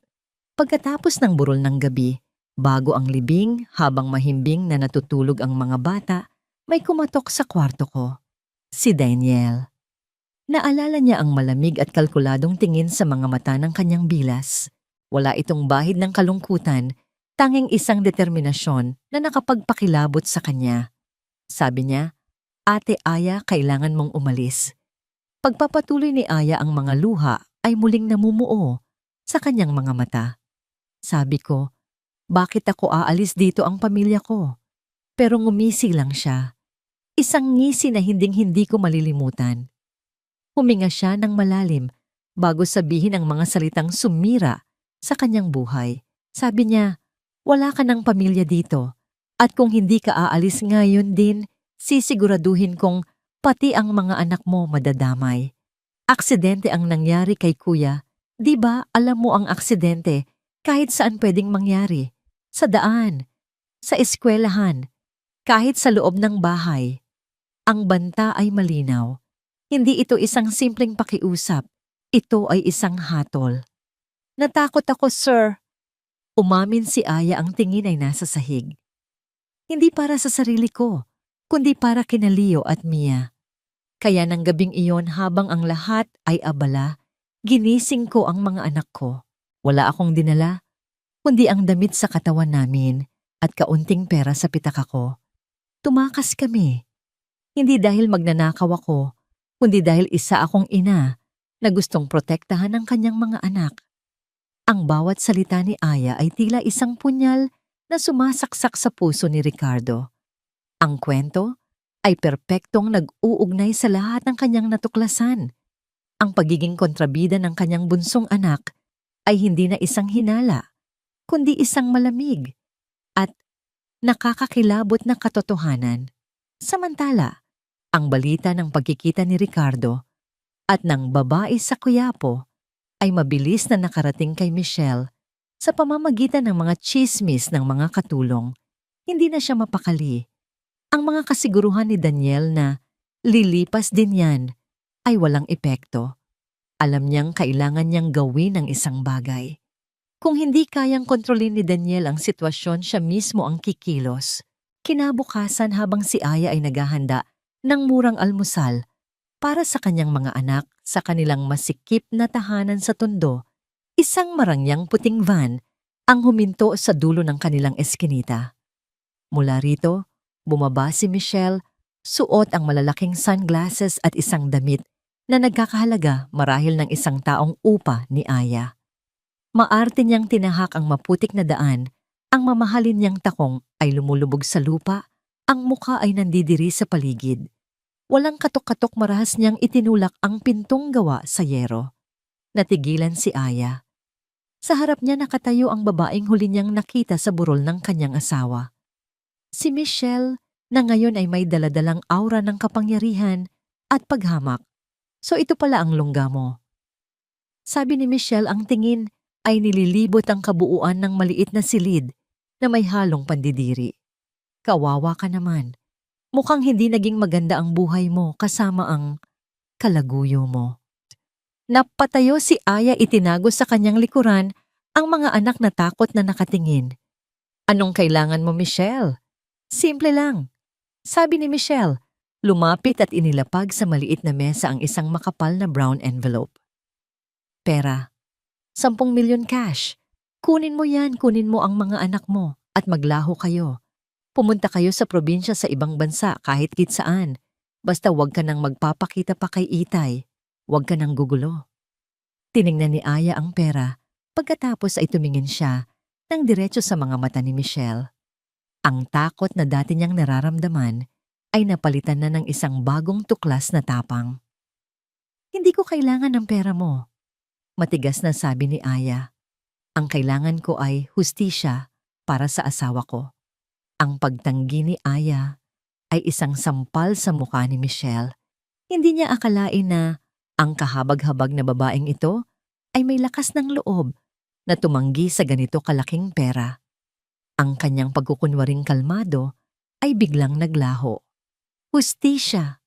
Pagkatapos ng burol ng gabi, bago ang libing, habang mahimbing na natutulog ang mga bata, may kumatok sa kwarto ko. Si Daniel. Naalala niya ang malamig at kalkuladong tingin sa mga mata ng kanyang bilas. Wala itong bahid ng kalungkutan, tanging isang determinasyon na nakapagpakilabot sa kanya. Sabi niya, "Ate Aya, kailangan mong umalis." Pagpapatuloy ni Aya, ang mga luha ay muling namumuo sa kanyang mga mata. Sabi ko, bakit ako aalis dito, ang pamilya ko? Pero ngumisi lang siya. Isang ngisi na hinding-hindi ko malilimutan. Huminga siya ng malalim bago sabihin ang mga salitang sumira sa kanyang buhay. Sabi niya, wala ka ng pamilya dito. At kung hindi ka aalis ngayon din, sisiguraduhin kong pati ang mga anak mo madadamay. Aksidente ang nangyari kay kuya. Di ba alam mo ang aksidente kahit saan pwedeng mangyari? Sa daan, sa eskwelahan, kahit sa loob ng bahay. Ang banta ay malinaw. Hindi ito isang simpleng pakiusap. Ito ay isang hatol. Natakot ako, sir. Umamin si Aya, ang tingin ay nasa sahig. Hindi para sa sarili ko, kundi para kina Leo at Mia. Kaya ng gabing iyon, habang ang lahat ay abala, ginising ko ang mga anak ko. Wala akong dinala, kundi ang damit sa katawan namin at kaunting pera sa pitaka ko. Tumakas kami. Hindi dahil magnanakaw ako, kundi dahil isa akong ina na gustong protektahan ang kanyang mga anak. Ang bawat salita ni Aya ay tila isang punyal na sumasaksak sa puso ni Ricardo. Ang kwento ay perpektong nag-uugnay sa lahat ng kanyang natuklasan. Ang pagiging kontrabida ng kanyang bunsong anak ay hindi na isang hinala, kundi isang malamig at nakakakilabot na katotohanan. Samantala, ang balita ng pagkikita ni Ricardo At ng babae sa Quiapo ay mabilis na nakarating kay Michelle sa pamamagitan ng mga tsismis ng mga katulong. Hindi na siya mapakali. Ang mga kasiguruhan ni Daniel na lilipas din yan ay walang epekto. Alam niyang kailangan niyang gawin ang isang bagay. Kung hindi kayang kontrolin ni Daniel ang sitwasyon, siya mismo ang kikilos. Kinabukasan habang si Aya ay naghahanda ng murang almusal para sa kanyang mga anak sa kanilang masikip na tahanan sa Tondo, isang marangyang puting van ang huminto sa dulo ng kanilang eskinita. Mula rito, bumaba si Michelle, suot ang malalaking sunglasses at isang damit na nagkakahalaga marahil ng isang taong upa ni Aya. Maarte niyang tinahak ang maputik na daan, ang mamahalin niyang takong ay lumulubog sa lupa, ang muka ay nandidiri sa paligid. Walang katok-katok, marahas niyang itinulak ang pintong gawa sa yero. Natigilan si Aya. Sa harap niya nakatayo ang babaeng huli niyang nakita sa burol ng kanyang asawa. Si Michelle na ngayon ay may daladalang aura ng kapangyarihan at paghamak. So ito pala ang lungga mo. Sabi ni Michelle, ang tingin ay nililibot ang kabuuan ng maliit na silid na may halong pandidiri. Kawawa ka naman. Mukhang hindi naging maganda ang buhay mo kasama ang kalaguyo mo. Napatayo si Aya, itinago sa kanyang likuran ang mga anak na takot na nakatingin. Anong kailangan mo, Michelle? Simple lang. Sabi ni Michelle, lumapit at inilapag sa maliit na mesa ang isang makapal na brown envelope. Pera. 10 milyon cash. Kunin mo yan, kunin mo ang mga anak mo at maglaho kayo. Pumunta kayo sa probinsya sa ibang bansa kahit saan. Basta huwag ka nang magpapakita pa kay Itay. Huwag ka nang gugulo. Tiningnan ni Aya ang pera, pagkatapos ay tumingin siya ng diretso sa mga mata ni Michelle. Ang takot na dati niyang nararamdaman ay napalitan na ng isang bagong tuklas na tapang. Hindi ko kailangan ng pera mo. Matigas na sabi ni Aya. Ang kailangan ko ay hustisya para sa asawa ko. Ang pagtanggi ni Aya ay isang sampal sa mukha ni Michelle. Hindi niya akalain na ang kahabag-habag na babaeng ito ay may lakas ng loob na tumanggi sa ganito kalaking pera. Ang kanyang pagkukunwaring kalmado ay biglang naglaho. Hustisya.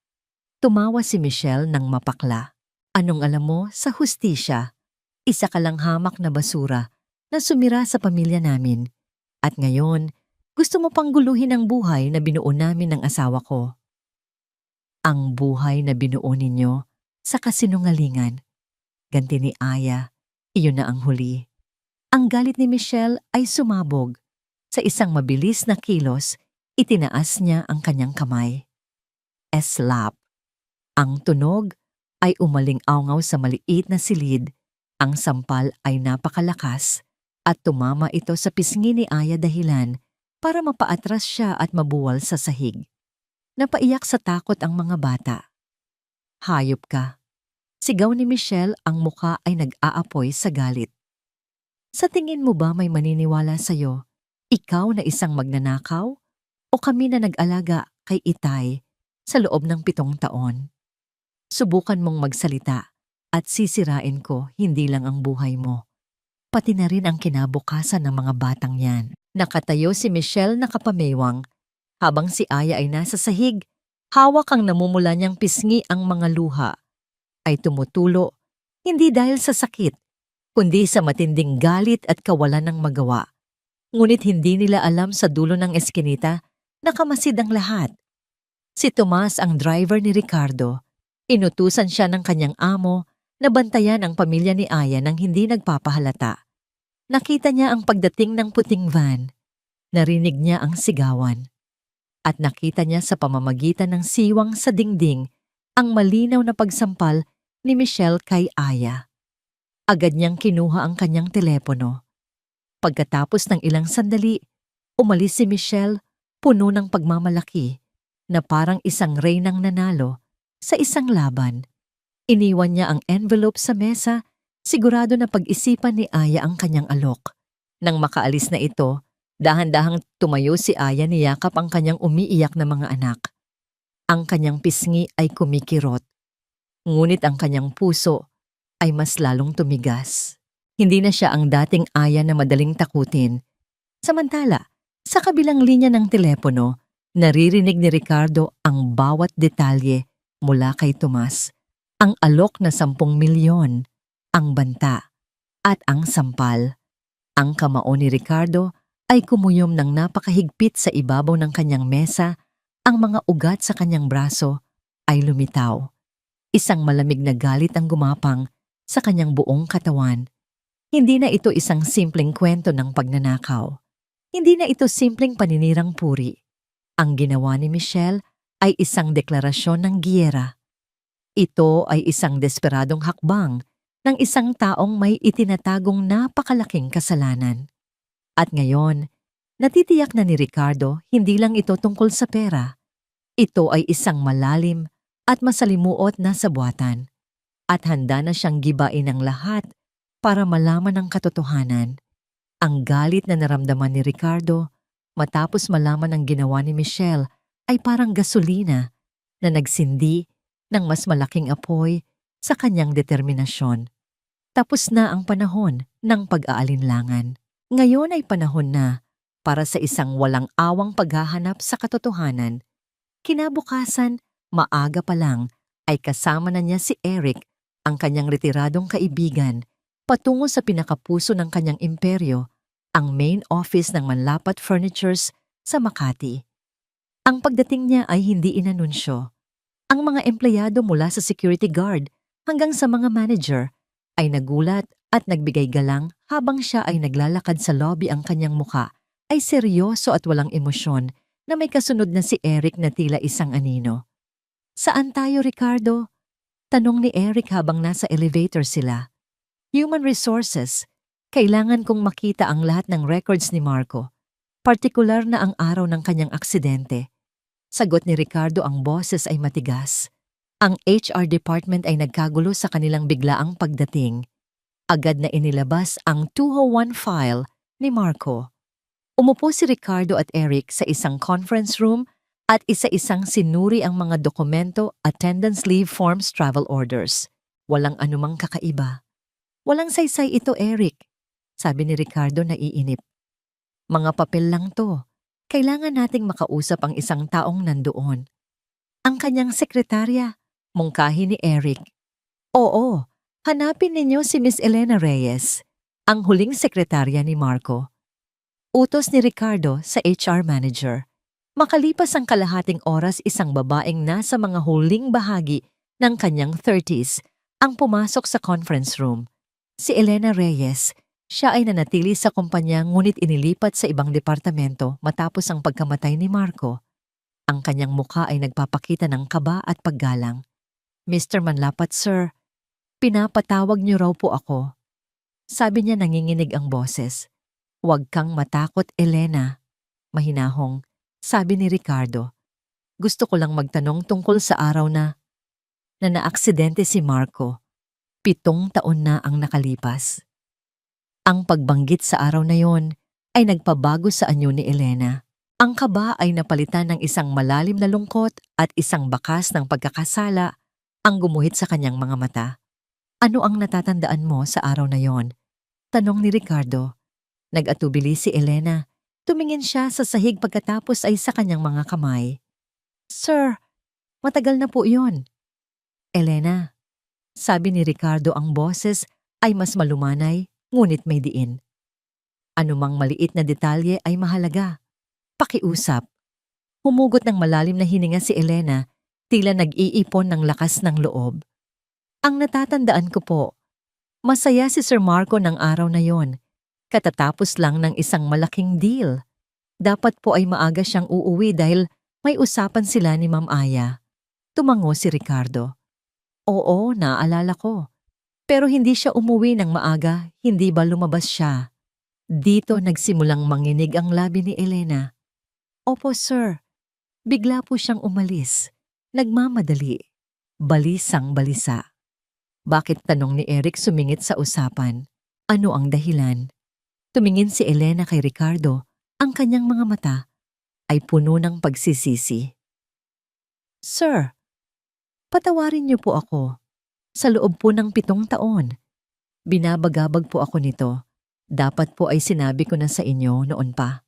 Tumawa si Michelle ng mapakla. Anong alam mo sa hustisya? Isa ka lang hamak na basura na sumira sa pamilya namin. At ngayon, gusto mo pang guluhin ang buhay na binuo namin ng asawa ko. Ang buhay na binuo ninyo sa kasinungalingan. Ganti ni Aya, iyon na ang huli. Ang galit ni Michelle ay sumabog. Sa isang mabilis na kilos, itinaas niya ang kanyang kamay. Slap. Ang tunog ay umaling-awngaw sa maliit na silid. Ang sampal ay napakalakas at tumama ito sa pisngi ni Aya, dahilan para mapaatras siya at mabuwal sa sahig. Napaiyak sa takot ang mga bata. Hayop ka. Sigaw ni Michelle, ang muka ay nag-aapoy sa galit. Sa tingin mo ba may maniniwala sa'yo? Ikaw na isang magnanakaw? O kami na nag-alaga kay Itay sa loob ng 7 taon? Subukan mong magsalita at sisirain ko hindi lang ang buhay mo, pati na rin ang kinabukasan ng mga batang yan. Nakatayo si Michelle nakapamewang habang si Aya ay nasa sahig. Hawak ang namumula niyang pisngi, ang mga luha ay tumutulo, hindi dahil sa sakit, kundi sa matinding galit at kawalan ng magawa. Ngunit hindi nila alam sa dulo ng eskinita, nakamasid ang lahat. Si Tomas ang driver ni Ricardo. Inutusan siya ng kanyang amo na bantayan ang pamilya ni Aya nang hindi nagpapahalata. Nakita niya ang pagdating ng puting van. Narinig niya ang sigawan. At nakita niya sa pamamagitan ng siwang sa dingding ang malinaw na pagsampal ni Michelle kay Aya. Agad niyang kinuha ang kanyang telepono. Pagkatapos ng ilang sandali, umalis si Michelle, puno ng pagmamalaki, na parang isang reynang nanalo sa isang laban. Iniwan niya ang envelope sa mesa, sigurado na pag-isipan ni Aya ang kanyang alok. Nang makaalis na ito, dahan-dahang tumayo si Aya, niyakap ang kanyang umiiyak na mga anak. Ang kanyang pisngi ay kumikirot. Ngunit ang kanyang puso ay mas lalong tumigas. Hindi na siya ang dating Aya na madaling takutin. Samantala, sa kabilang linya ng telepono, naririnig ni Ricardo ang bawat detalye mula kay Tomas. Ang alok na 10 milyon, ang banta, at ang sampal. Ang kamao ni Ricardo ay kumuyom ng napakahigpit sa ibabaw ng kanyang mesa, ang mga ugat sa kanyang braso ay lumitaw. Isang malamig na galit ang gumapang sa kanyang buong katawan. Hindi na ito isang simpleng kwento ng pagnanakaw. Hindi na ito simpleng paninirang puri. Ang ginawa ni Michelle ay isang deklarasyon ng giyera. Ito ay isang desperadong hakbang ng isang taong may itinatagong napakalaking kasalanan. At ngayon, natitiyak na ni Ricardo hindi lang ito tungkol sa pera. Ito ay isang malalim at masalimuot na sabuatan. At handa na siyang gibain ng lahat para malaman ang katotohanan. Ang galit na naramdaman ni Ricardo matapos malaman ang ginawa ni Michelle ay parang gasolina na nagsindi ng mas malaking apoy sa kanyang determinasyon. Tapos na ang panahon ng pag-aalinlangan. Ngayon ay panahon na para sa isang walang awang paghahanap sa katotohanan. Kinabukasan, maaga pa lang, ay kasama na niya si Eric, ang kanyang retiradong kaibigan, patungo sa pinakapuso ng kanyang imperyo, ang main office ng Manlapat Furnitures sa Makati. Ang pagdating niya ay hindi inanunsyo. Ang mga empleyado mula sa security guard hanggang sa mga manager ay nagulat at nagbigay galang habang siya ay naglalakad sa lobby. Ang kanyang muka ay seryoso at walang emosyon na may kasunod na si Eric na tila isang anino. "Saan tayo, Ricardo?" tanong ni Eric habang nasa elevator sila. "Human Resources. Kailangan kong makita ang lahat ng records ni Marco, partikular na ang araw ng kanyang aksidente." Sagot ni Ricardo, ang boses ay matigas. Ang HR department ay nagkagulo sa kanilang biglaang pagdating. Agad na inilabas ang 201 file ni Marco. Umupo si Ricardo at Eric sa isang conference room at isa-isang sinuri ang mga dokumento, attendance leave forms, travel orders. Walang anumang kakaiba. "Walang saysay ito, Eric," sabi ni Ricardo na iinip. "Mga papel lang to. Kailangan nating makausap ang isang taong nandoon." "Ang kanyang sekretarya," mungkahi ni Eric. "Oo, hanapin ninyo si Miss Elena Reyes, ang huling sekretarya ni Marco." Utos ni Ricardo sa HR manager. Makalipas ang kalahating oras, isang babaeng nasa mga huling bahagi ng kanyang 30s ang pumasok sa conference room. Si Elena Reyes. Siya ay nanatili sa kumpanya ngunit inilipat sa ibang departamento matapos ang pagkamatay ni Marco. Ang kanyang mukha ay nagpapakita ng kaba at paggalang. "Mr. Manlapat, sir, pinapatawag niyo raw po ako." Sabi niya, nanginginig ang boses. "Huwag kang matakot, Elena." Mahinahong sabi ni Ricardo. "Gusto ko lang magtanong tungkol sa araw na naaksidente si Marco. 7 taon na ang nakalipas." Ang pagbanggit sa araw na yon ay nagpabago sa anyo ni Elena. Ang kaba ay napalitan ng isang malalim na lungkot at isang bakas ng pagkakasala ang gumuhit sa kanyang mga mata. "Ano ang natatandaan mo sa araw na yon?" tanong ni Ricardo. Nag-atubili si Elena. Tumingin siya sa sahig pagkatapos ay sa kanyang mga kamay. "Sir, matagal na po yon." "Elena," sabi ni Ricardo, ang boses ay mas malumanay ngunit may diin. "Anumang maliit na detalye ay mahalaga. Pakiusap." Humugot ng malalim na hininga si Elena, tila nag-iipon ng lakas ng loob. "Ang natatandaan ko po, masaya si Sir Marco ng araw na yon. Katatapos lang ng isang malaking deal. Dapat po ay maaga siyang uuwi dahil may usapan sila ni Ma'am Aya." Tumango si Ricardo. "Oo, naaalala ko. Pero hindi siya umuwi ng maaga, hindi ba lumabas siya?" Dito nagsimulang manginig ang labi ni Elena. "Opo, sir. Bigla po siyang umalis. Nagmamadali. Balisang balisa." "Bakit?" tanong ni Eric, sumingit sa usapan. "Ano ang dahilan?" Tumingin si Elena kay Ricardo. Ang kanyang mga mata ay puno ng pagsisisi. "Sir, patawarin niyo po ako. sa loob po ng 7 taon. Binabagabag po ako nito. Dapat po ay sinabi ko na sa inyo noon pa.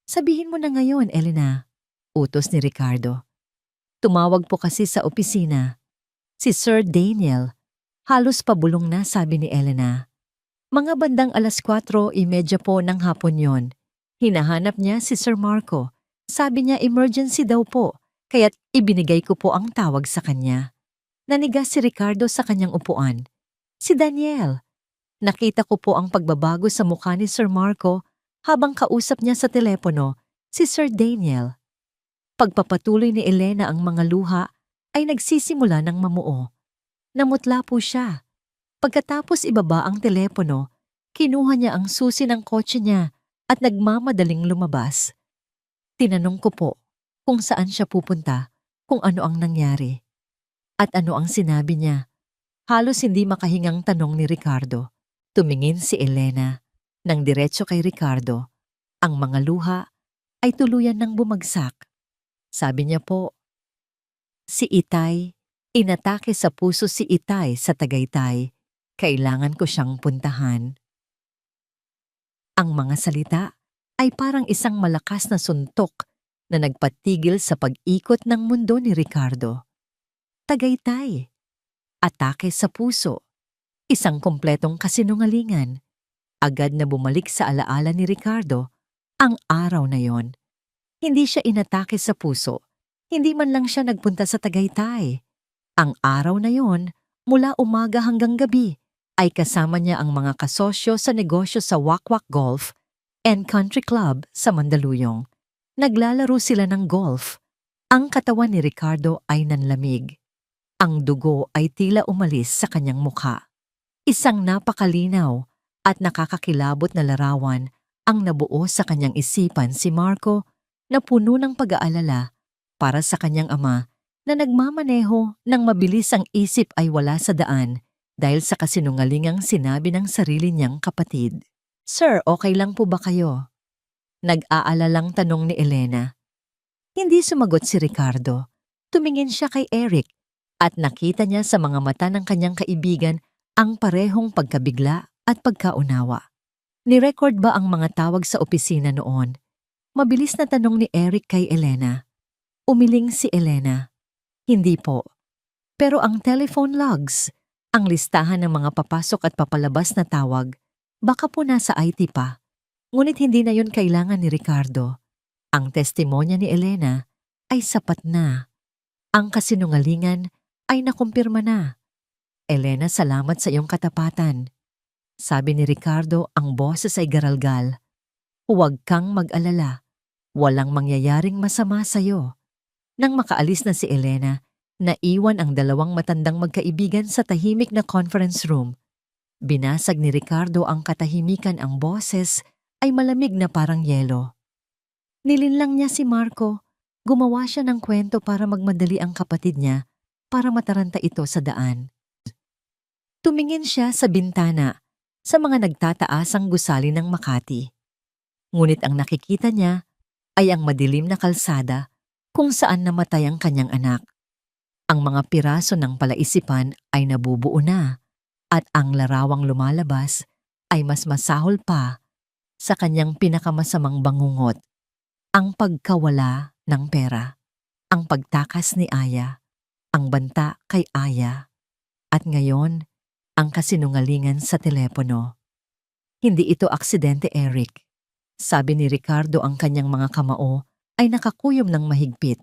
Sabihin mo na ngayon, Elena, utos ni Ricardo. Tumawag po kasi sa opisina. Si Sir Daniel, halos pabulong na, sabi ni Elena. Mga bandang 4:30 po ng hapon yon. Hinahanap niya si Sir Marco. Sabi niya emergency daw po, kaya't ibinigay ko po ang tawag sa kanya. Nanigas si Ricardo sa kanyang upuan. Si Daniel. Nakita ko po ang pagbabago sa mukha ni Sir Marco habang kausap niya sa telepono si Sir Daniel. Pagpapatuloy ni Elena ang mga luha ay nagsisimula ng mamuo. Namutla po siya. Pagkatapos ibaba ang telepono, kinuha niya ang susi ng kotse niya at nagmamadaling lumabas. Tinanong ko po kung saan siya pupunta, kung ano ang nangyari. At ano ang sinabi niya. Halos hindi makahingang tanong ni Ricardo. Tumingin si Elena nang diretso kay Ricardo. Ang mga luha ay tuluyan ng bumagsak. Sabi niya po, si Itay, inatake sa puso si Itay sa Tagaytay. Kailangan ko siyang puntahan. Ang mga salita ay parang isang malakas na suntok na nagpatigil sa pag-ikot ng mundo ni Ricardo. Tagaytay. Atake sa puso. Isang kompletong kasinungalingan. Agad na bumalik sa alaala ni Ricardo ang araw na yon. Hindi siya inatake sa puso. Hindi man lang siya nagpunta sa Tagaytay. Ang araw na yon, mula umaga hanggang gabi, ay kasama niya ang mga kasosyo sa negosyo sa Wakwak Golf and Country Club sa Mandaluyong. Naglalaro sila ng golf. Ang katawan ni Ricardo ay nanlamig. Ang dugo ay tila umalis sa kanyang mukha. Isang napakalinaw at nakakakilabot na larawan ang nabuo sa kanyang isipan si Marco na puno ng pag-aalala para sa kanyang ama na nagmamaneho ng mabilis ang isip ay wala sa daan dahil sa kasinungalingang sinabi ng sarili niyang kapatid. Sir, okay lang po ba kayo? Nag-aalalang tanong ni Elena. Hindi sumagot si Ricardo. Tumingin siya kay Eric at nakita niya sa mga mata ng kanyang kaibigan ang parehong pagkabigla at pagkaunawa. Ni-record ba ang mga tawag sa opisina noon? Mabilis na tanong ni Eric kay Elena. Umiling si Elena. Hindi po. Pero ang telephone logs, ang listahan ng mga papasok at papalabas na tawag, baka po nasa IT pa. Ngunit hindi na yon kailangan ni Ricardo. Ang testimonya ni Elena ay sapat na. Ang kasinungalingan ay nakumpirma na. Elena, salamat sa iyong katapatan. Sabi ni Ricardo, ang boses ay garalgal. Huwag kang mag-alala. Walang mangyayaring masama sa iyo. Nang makaalis na si Elena, naiwan ang dalawang matandang magkaibigan sa tahimik na conference room. Binasag ni Ricardo ang katahimikan, ang boses ay malamig na parang yelo. Nilinlang niya si Marco. Gumawa siya ng kwento para magmadali ang kapatid niya para mataranta ito sa daan. Tumingin siya sa bintana sa mga nagtataasang gusali ng Makati. Ngunit ang nakikita niya ay ang madilim na kalsada kung saan namatay ang kanyang anak. Ang mga piraso ng palaisipan ay nabubuo na at ang larawang lumalabas ay mas masahol pa sa kanyang pinakamasamang bangungot. Ang pagkawala ng pera, ang pagtakas ni Aya, ang banta kay Aya, at ngayon, ang kasinungalingan sa telepono. Hindi ito aksidente, Eric. Sabi ni Ricardo, ang kanyang mga kamao ay nakakuyom ng mahigpit.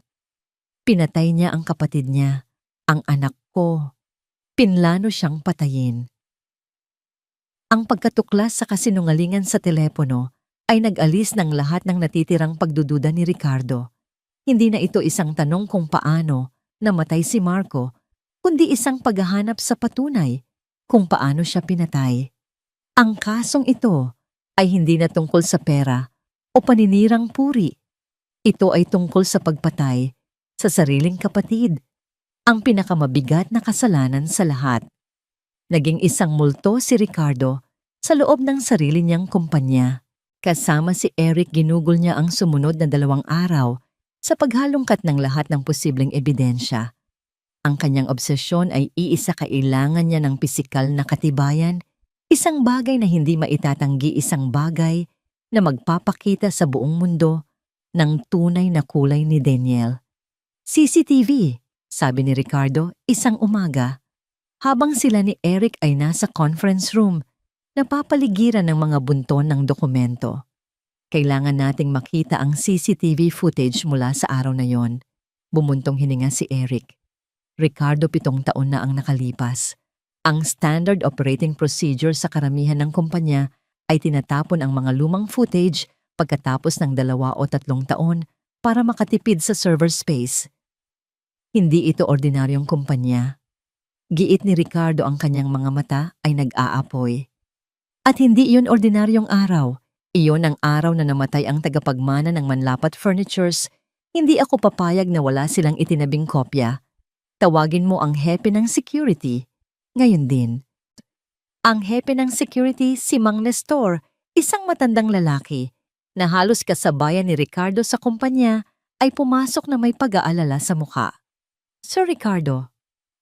Pinatay niya ang kapatid niya, ang anak ko. Pinlano siyang patayin. Ang pagkatuklas sa kasinungalingan sa telepono ay nag-alis ng lahat ng natitirang pagdududa ni Ricardo. Hindi na ito isang tanong kung paano namatay si Marco, kundi isang paghahanap sa patunay kung paano siya pinatay. Ang kasong ito ay hindi na tungkol sa pera o paninirang puri. Ito ay tungkol sa pagpatay sa sariling kapatid, ang pinakamabigat na kasalanan sa lahat. Naging isang multo si Ricardo sa loob ng sarili niyang kumpanya. Kasama si Eric, ginugol niya ang sumunod na 2 araw sa paghalongkat ng lahat ng posibleng ebidensya. Ang kanyang obsesyon ay iisa, kailangan niya ng pisikal na katibayan, isang bagay na hindi maitatanggi, isang bagay na magpapakita sa buong mundo ng tunay na kulay ni Daniel. CCTV, sabi ni Ricardo isang umaga, habang sila ni Eric ay nasa conference room, napapaligiran ng mga bunton ng dokumento. Kailangan nating makita ang CCTV footage mula sa araw na yon. Bumuntong hininga si Eric. Ricardo, 7 taon na ang nakalipas. Ang standard operating procedure sa karamihan ng kumpanya ay tinatapon ang mga lumang footage pagkatapos ng 2 o 3 taon para makatipid sa server space. Hindi ito ordinaryong kumpanya. Giit ni Ricardo, ang kanyang mga mata ay nag-aapoy. At hindi iyon ordinaryong araw. Iyon ang araw na namatay ang tagapagmana ng Manlapat Furnitures. Hindi ako papayag na wala silang itinabing kopya. Tawagin mo ang hepe ng security. Ngayon din. Ang hepe ng security, si Mang Nestor, isang matandang lalaki, na halos kasabayan ni Ricardo sa kumpanya, ay pumasok na may pag-aalala sa mukha. Sir Ricardo,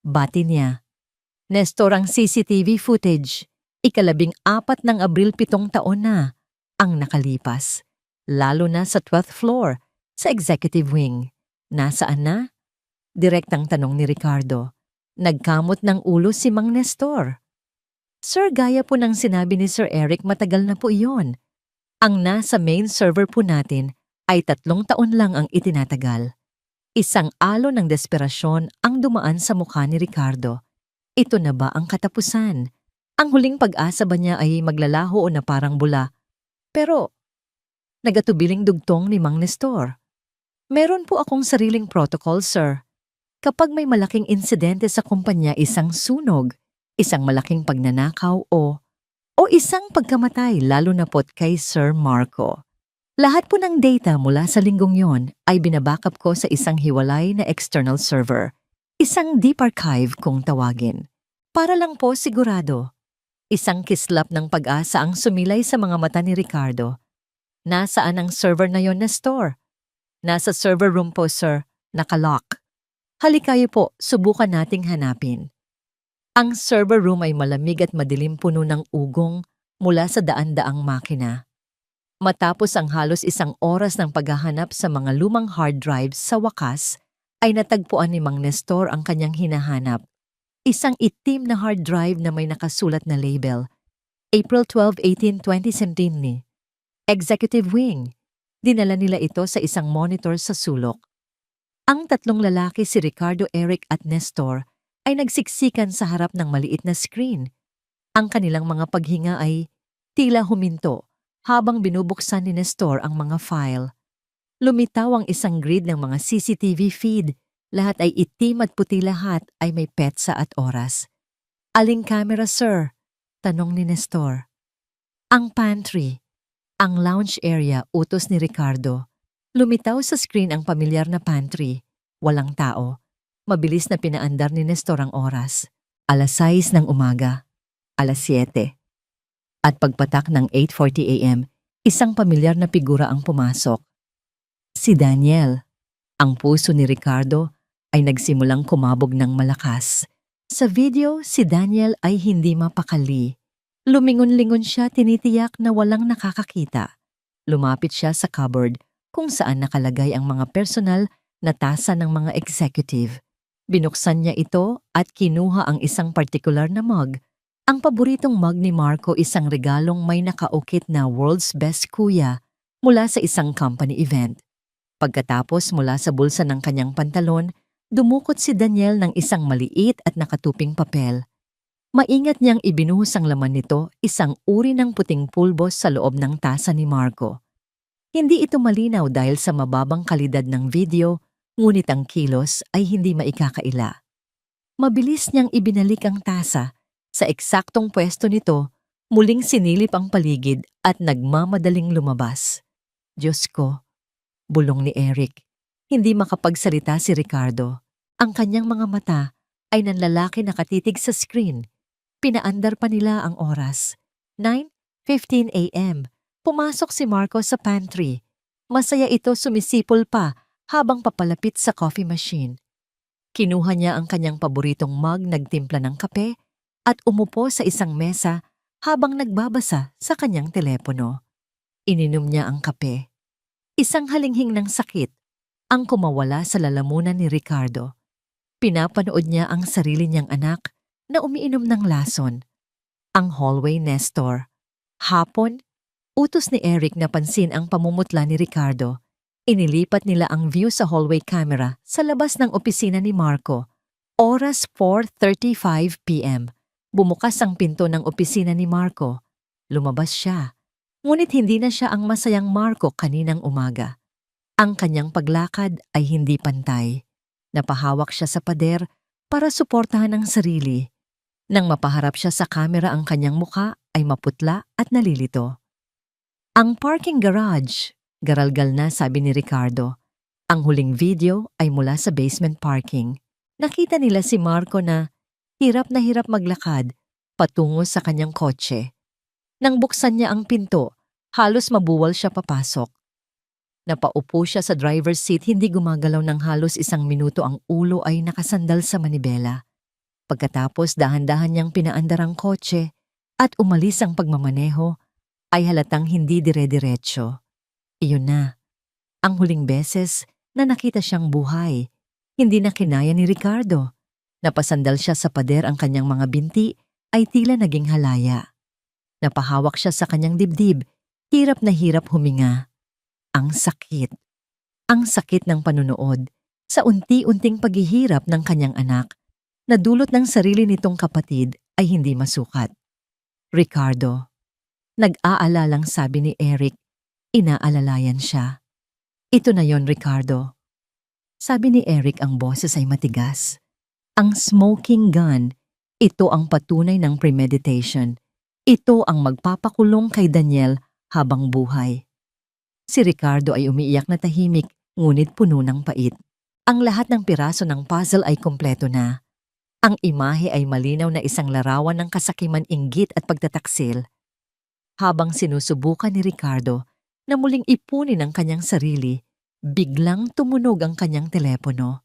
bati niya. Nestor, ang CCTV footage. 14 ng Abril, 7 taon na ang nakalipas. Lalo na sa 12th floor, sa executive wing. Nasaan na? Direktang tanong ni Ricardo. Nagkamot ng ulo si Mang Nestor. Sir, gaya po ng sinabi ni Sir Eric, matagal na po iyon. Ang nasa main server po natin ay 3 taon lang ang itinatagal. Isang alon ng desperasyon ang dumaan sa mukha ni Ricardo. Ito na ba ang katapusan? Ang huling pag-asa ba niya ay maglalaho o na parang bula? Pero, nagatubiling dugtong ni Mang Nestor. Meron po akong sariling protocol, sir. Kapag may malaking insidente sa kumpanya, isang sunog, isang malaking pagnanakaw o isang pagkamatay, lalo na po't kay Sir Marco. Lahat po ng data mula sa linggong yon ay binabackup ko sa isang hiwalay na external server, isang deep archive kung tawagin. Para lang po sigurado. Isang kislap ng pag-asa ang sumilay sa mga mata ni Ricardo. Nasaan ang server na yon, Nestor? Nasa server room po, sir. Nakalock. Halikayo po, subukan nating hanapin. Ang server room ay malamig at madilim, puno ng ugong mula sa daan-daang makina. Matapos ang halos 1 oras ng paghahanap sa mga lumang hard drives, sa wakas ay natagpuan ni Mang Nestor ang kanyang hinahanap. Isang itim na hard drive na may nakasulat na label. April 12, 18, 2017. Executive Wing. Dinala nila ito sa isang monitor sa sulok. Ang 3 lalaki, si Ricardo, Eric at Nestor, ay nagsiksikan sa harap ng maliit na screen. Ang kanilang mga paghinga ay tila huminto habang binubuksan ni Nestor ang mga file. Lumitaw ang isang grid ng mga CCTV feed. Lahat ay itim at puti, lahat ay may petsa at oras. Aling camera, sir? Tanong ni Nestor. Ang pantry. Ang lounge area, utos ni Ricardo. Lumitaw sa screen ang pamilyar na pantry. Walang tao. Mabilis na pinaandar ni Nestor ang oras. 6:00 ng umaga. 7:00. At pagpatak ng 8:40 a.m., isang pamilyar na figura ang pumasok. Si Daniel. Ang puso ni Ricardo ay nagsimulang kumabog ng malakas. Sa video, si Daniel ay hindi mapakali. Lumingon-lingon siya, tinitiyak na walang nakakakita. Lumapit siya sa cupboard kung saan nakalagay ang mga personal na tasa ng mga executive. Binuksan niya ito at kinuha ang isang partikular na mug. Ang paboritong mug ni Marco, isang regalong may nakaukit na World's Best Kuya mula sa isang company event. Pagkatapos, mula sa bulsa ng kanyang pantalon, dumukot si Daniel ng isang maliit at nakatuping papel. Maingat niyang ibinuhos ang laman nito, isang uri ng puting pulbos sa loob ng tasa ni Marco. Hindi ito malinaw dahil sa mababang kalidad ng video, ngunit ang kilos ay hindi maikakaila. Mabilis niyang ibinalik ang tasa. Sa eksaktong pwesto nito, muling sinilip ang paligid at nagmamadaling lumabas. Diyos ko, bulong ni Eric. Hindi makapagsalita si Ricardo. Ang kanyang mga mata ay nanlalaki nakatitig sa screen. Pinaandar pa nila ang oras. 9:15 a.m. Pumasok si Marco sa pantry. Masaya ito, sumisipol pa habang papalapit sa coffee machine. Kinuha niya ang kanyang paboritong mug, nagtimpla ng kape, at umupo sa isang mesa habang nagbabasa sa kanyang telepono. Ininom niya ang kape. Isang halinghing ng sakit ang kumawala sa lalamunan ni Ricardo. Pinapanood niya ang sarili niyang anak na umiinom ng lason. Ang hallway, Nestor. Hapon, utos ni Eric na pansin ang pamumutla ni Ricardo. Inilipat nila ang view sa hallway camera sa labas ng opisina ni Marco. Oras 4:35 p.m. Bumukas ang pinto ng opisina ni Marco. Lumabas siya. Ngunit hindi na siya ang masayang Marco kaninang umaga. Ang kanyang paglakad ay hindi pantay. Napahawak siya sa pader para suportahan ang sarili. Nang mapaharap siya sa kamera, ang kanyang muka ay maputla at nalilito. Ang parking garage, garalgal na, sabi ni Ricardo. Ang huling video ay mula sa basement parking. Nakita nila si Marco na hirap maglakad patungo sa kanyang kotse. Nang buksan niya ang pinto, halos mabuwal siya papasok. Napaupo siya sa driver's seat, hindi gumagalaw ng halos 1 minuto, ang ulo ay nakasandal sa manibela. Pagkatapos dahan-dahan niyang pinaandar ang kotse at umalis ang pagmamaneho, ay halatang hindi dire-diretso. Iyon na, ang huling beses na nakita siyang buhay. Hindi na kinaya ni Ricardo. Napasandal siya sa pader, ang kanyang mga binti ay tila naging halaya. Napahawak siya sa kanyang dibdib, hirap na hirap huminga. Ang sakit. Ang sakit ng panunood sa unti-unting paghihirap ng kanyang anak na dulot ng sarili nitong kapatid ay hindi masukat. Ricardo. Nag-aalalang sabi ni Eric. Inaalalayan siya. Ito na yon, Ricardo. Sabi ni Eric, ang boses ay matigas. Ang smoking gun, ito ang patunay ng premeditation. Ito ang magpapakulong kay Daniel habang buhay. Si Ricardo ay umiiyak na tahimik, ngunit puno ng pait. Ang lahat ng piraso ng puzzle ay kompleto na. Ang imahe ay malinaw na isang larawan ng kasakiman, inggit at pagtataksil. Habang sinusubukan ni Ricardo na muling ipunin ang kanyang sarili, biglang tumunog ang kanyang telepono.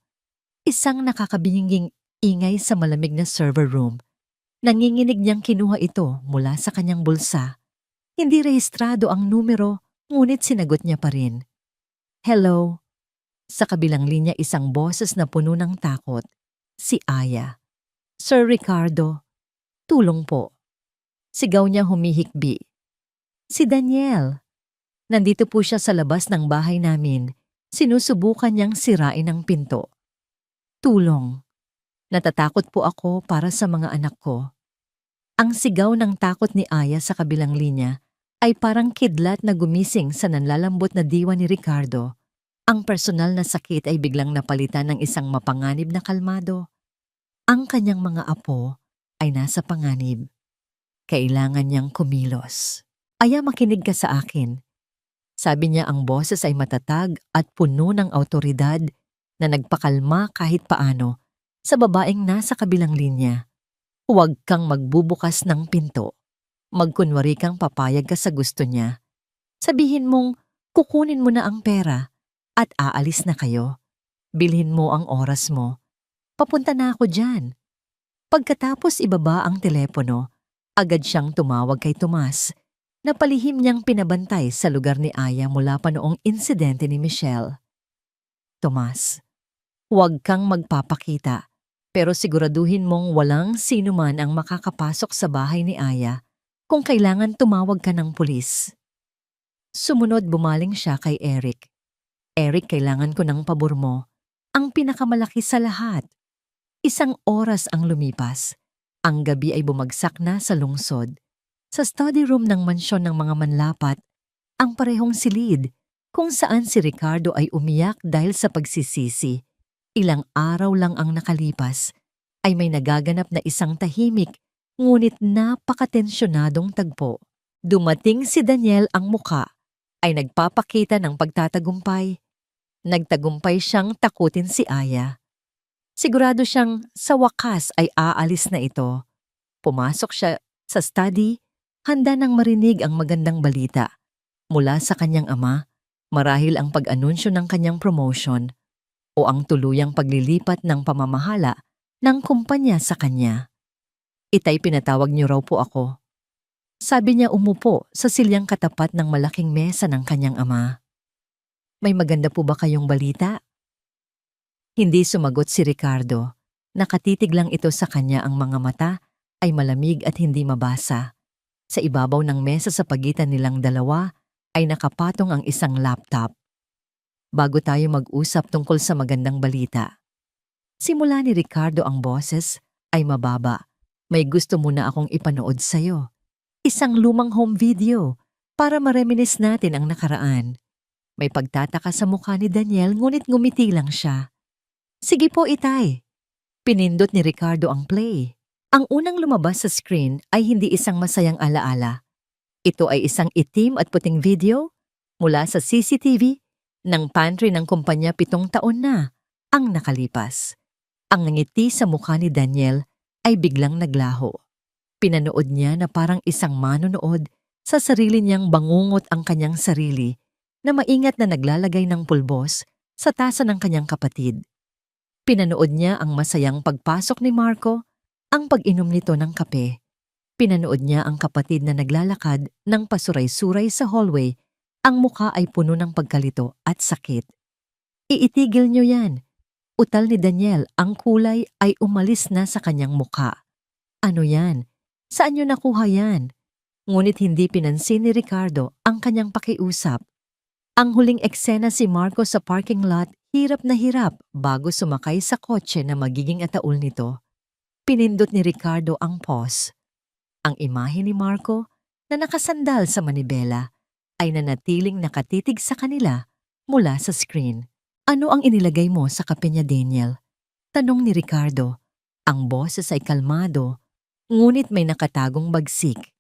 Isang nakakabinging ingay sa malamig na server room. Nanginginig niyang kinuha ito mula sa kanyang bulsa. Hindi rehistrado ang numero, ngunit sinagot niya pa rin. Hello. Sa kabilang linya, isang boses na puno ng takot. Si Aya. Sir Ricardo, tulong po. Sigaw niya humihikbi. Si Daniel. Nandito po siya sa labas ng bahay namin. Sinusubukan niyang sirain ang pinto. Tulong. Natatakot po ako para sa mga anak ko. Ang sigaw ng takot ni Aya sa kabilang linya ay parang kidlat na gumising sa nanlalambot na diwa ni Ricardo. Ang personal na sakit ay biglang napalitan ng isang mapanganib na kalmado. Ang kanyang mga apo ay nasa panganib. Kailangan niyang kumilos. Aya, makinig ka sa akin. Sabi niya, ang boses ay matatag at puno ng awtoridad na nagpakalma kahit paano sa babaeng nasa kabilang linya. Huwag kang magbubukas ng pinto. Magkunwari kang papayag ka sa gusto niya. Sabihin mong kukunin mo na ang pera at aalis na kayo. Bilhin mo ang oras mo. Papunta na ako dyan. Pagkatapos ibaba ang telepono, agad siyang tumawag kay Tomas, na palihim niyang pinabantay sa lugar ni Aya mula pa noong insidente ni Michelle. Tomas, huwag kang magpapakita, pero siguraduhin mong walang sino man ang makakapasok sa bahay ni Aya. Kung kailangan, tumawag ka ng pulis. Sumunod, bumaling siya kay Eric. Eric, kailangan ko ng pabor mo. Ang pinakamalaki sa lahat. 1 oras ang lumipas. Ang gabi ay bumagsak na sa lungsod. Sa study room ng mansyon ng mga manlapat, ang parehong silid kung saan si Ricardo ay umiyak dahil sa pagsisisi. Ilang araw lang ang nakalipas, ay may nagaganap na isang tahimik ngunit napakatensyonadong tagpo. Dumating si Daniel, ang muka ay nagpapakita ng pagtatagumpay. Nagtagumpay siyang takutin si Aya. Sigurado siyang sa wakas ay aalis na ito. Pumasok siya sa study, handa nang marinig ang magandang balita. Mula sa kanyang ama, marahil ang pag-anunsyo ng kanyang promotion. o ang tuluyang paglilipat ng pamamahala ng kumpanya sa kanya. Itay, pinatawag niyo raw po ako. Sabi niya umupo sa silyang katapat ng malaking mesa ng kanyang ama. May maganda po ba kayong balita? Hindi sumagot si Ricardo. Nakatitig lang ito sa kanya, ang mga mata ay malamig at hindi mabasa. Sa ibabaw ng mesa sa pagitan nilang dalawa ay nakapatong ang isang laptop. Bago tayo mag-usap tungkol sa magandang balita, simula ni Ricardo ang boses ay mababa. May gusto muna akong ipanood sa'yo. Isang lumang home video para mareminis natin ang nakaraan. May pagtataka sa mukha ni Daniel ngunit ngumiti lang siya. Sige po, Itay. Pinindot ni Ricardo ang play. Ang unang lumabas sa screen ay hindi isang masayang alaala. Ito ay isang itim at puting video mula sa CCTV ng pantry ng kumpanya 7 taon na ang nakalipas. Ang ngiti sa mukha ni Daniel ay biglang naglaho. Pinanood niya na parang isang manonood sa sarili niyang bangungot ang kanyang sarili na maingat na naglalagay ng pulbos sa tasa ng kanyang kapatid. Pinanood niya ang masayang pagpasok ni Marco, ang pag-inom nito ng kape. Pinanood niya ang kapatid na naglalakad ng pasuray-suray sa hallway, ang mukha ay puno ng pagkalito at sakit. Iitigil niyo yan. Utal ni Daniel, ang kulay ay umalis na sa kanyang mukha. Ano yan? Saan niyo nakuha yan? Ngunit hindi pinansin ni Ricardo ang kanyang pakiusap. Ang huling eksena, si Marco sa parking lot, hirap na hirap bago sumakay sa kotse na magiging ataul nito. Pinindot ni Ricardo ang pause. Ang imahe ni Marco na nakasandal sa manibela ay nanatiling nakatitig sa kanila mula sa screen. Ano ang inilagay mo sa kape niya, Daniel? Tanong ni Ricardo. Ang boses ay kalmado, ngunit may nakatagong bagsik.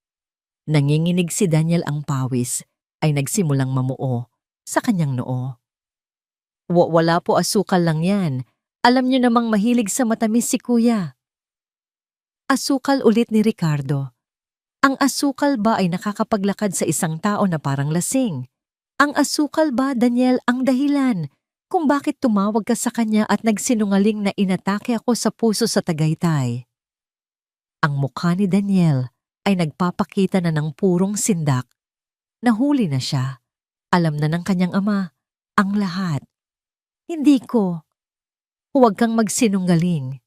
Nanginginig si Daniel, ang pawis ay nagsimulang mamuo sa kanyang noo. Wala po, asukal lang yan. Alam niyo namang mahilig sa matamis si Kuya. Asukal ulit ni Ricardo. Ang asukal ba ay nakakapaglakad sa isang tao na parang lasing? Ang asukal ba, Daniel, ang dahilan kung bakit tumawag ka sa kanya at nagsinungaling na inatake ako sa puso sa Tagaytay? Ang mukha ni Daniel ay nagpapakita na ng purong sindak. Nahuli na siya. Alam na ng kanyang ama ang lahat. Hindi ko. Huwag kang magsinungaling.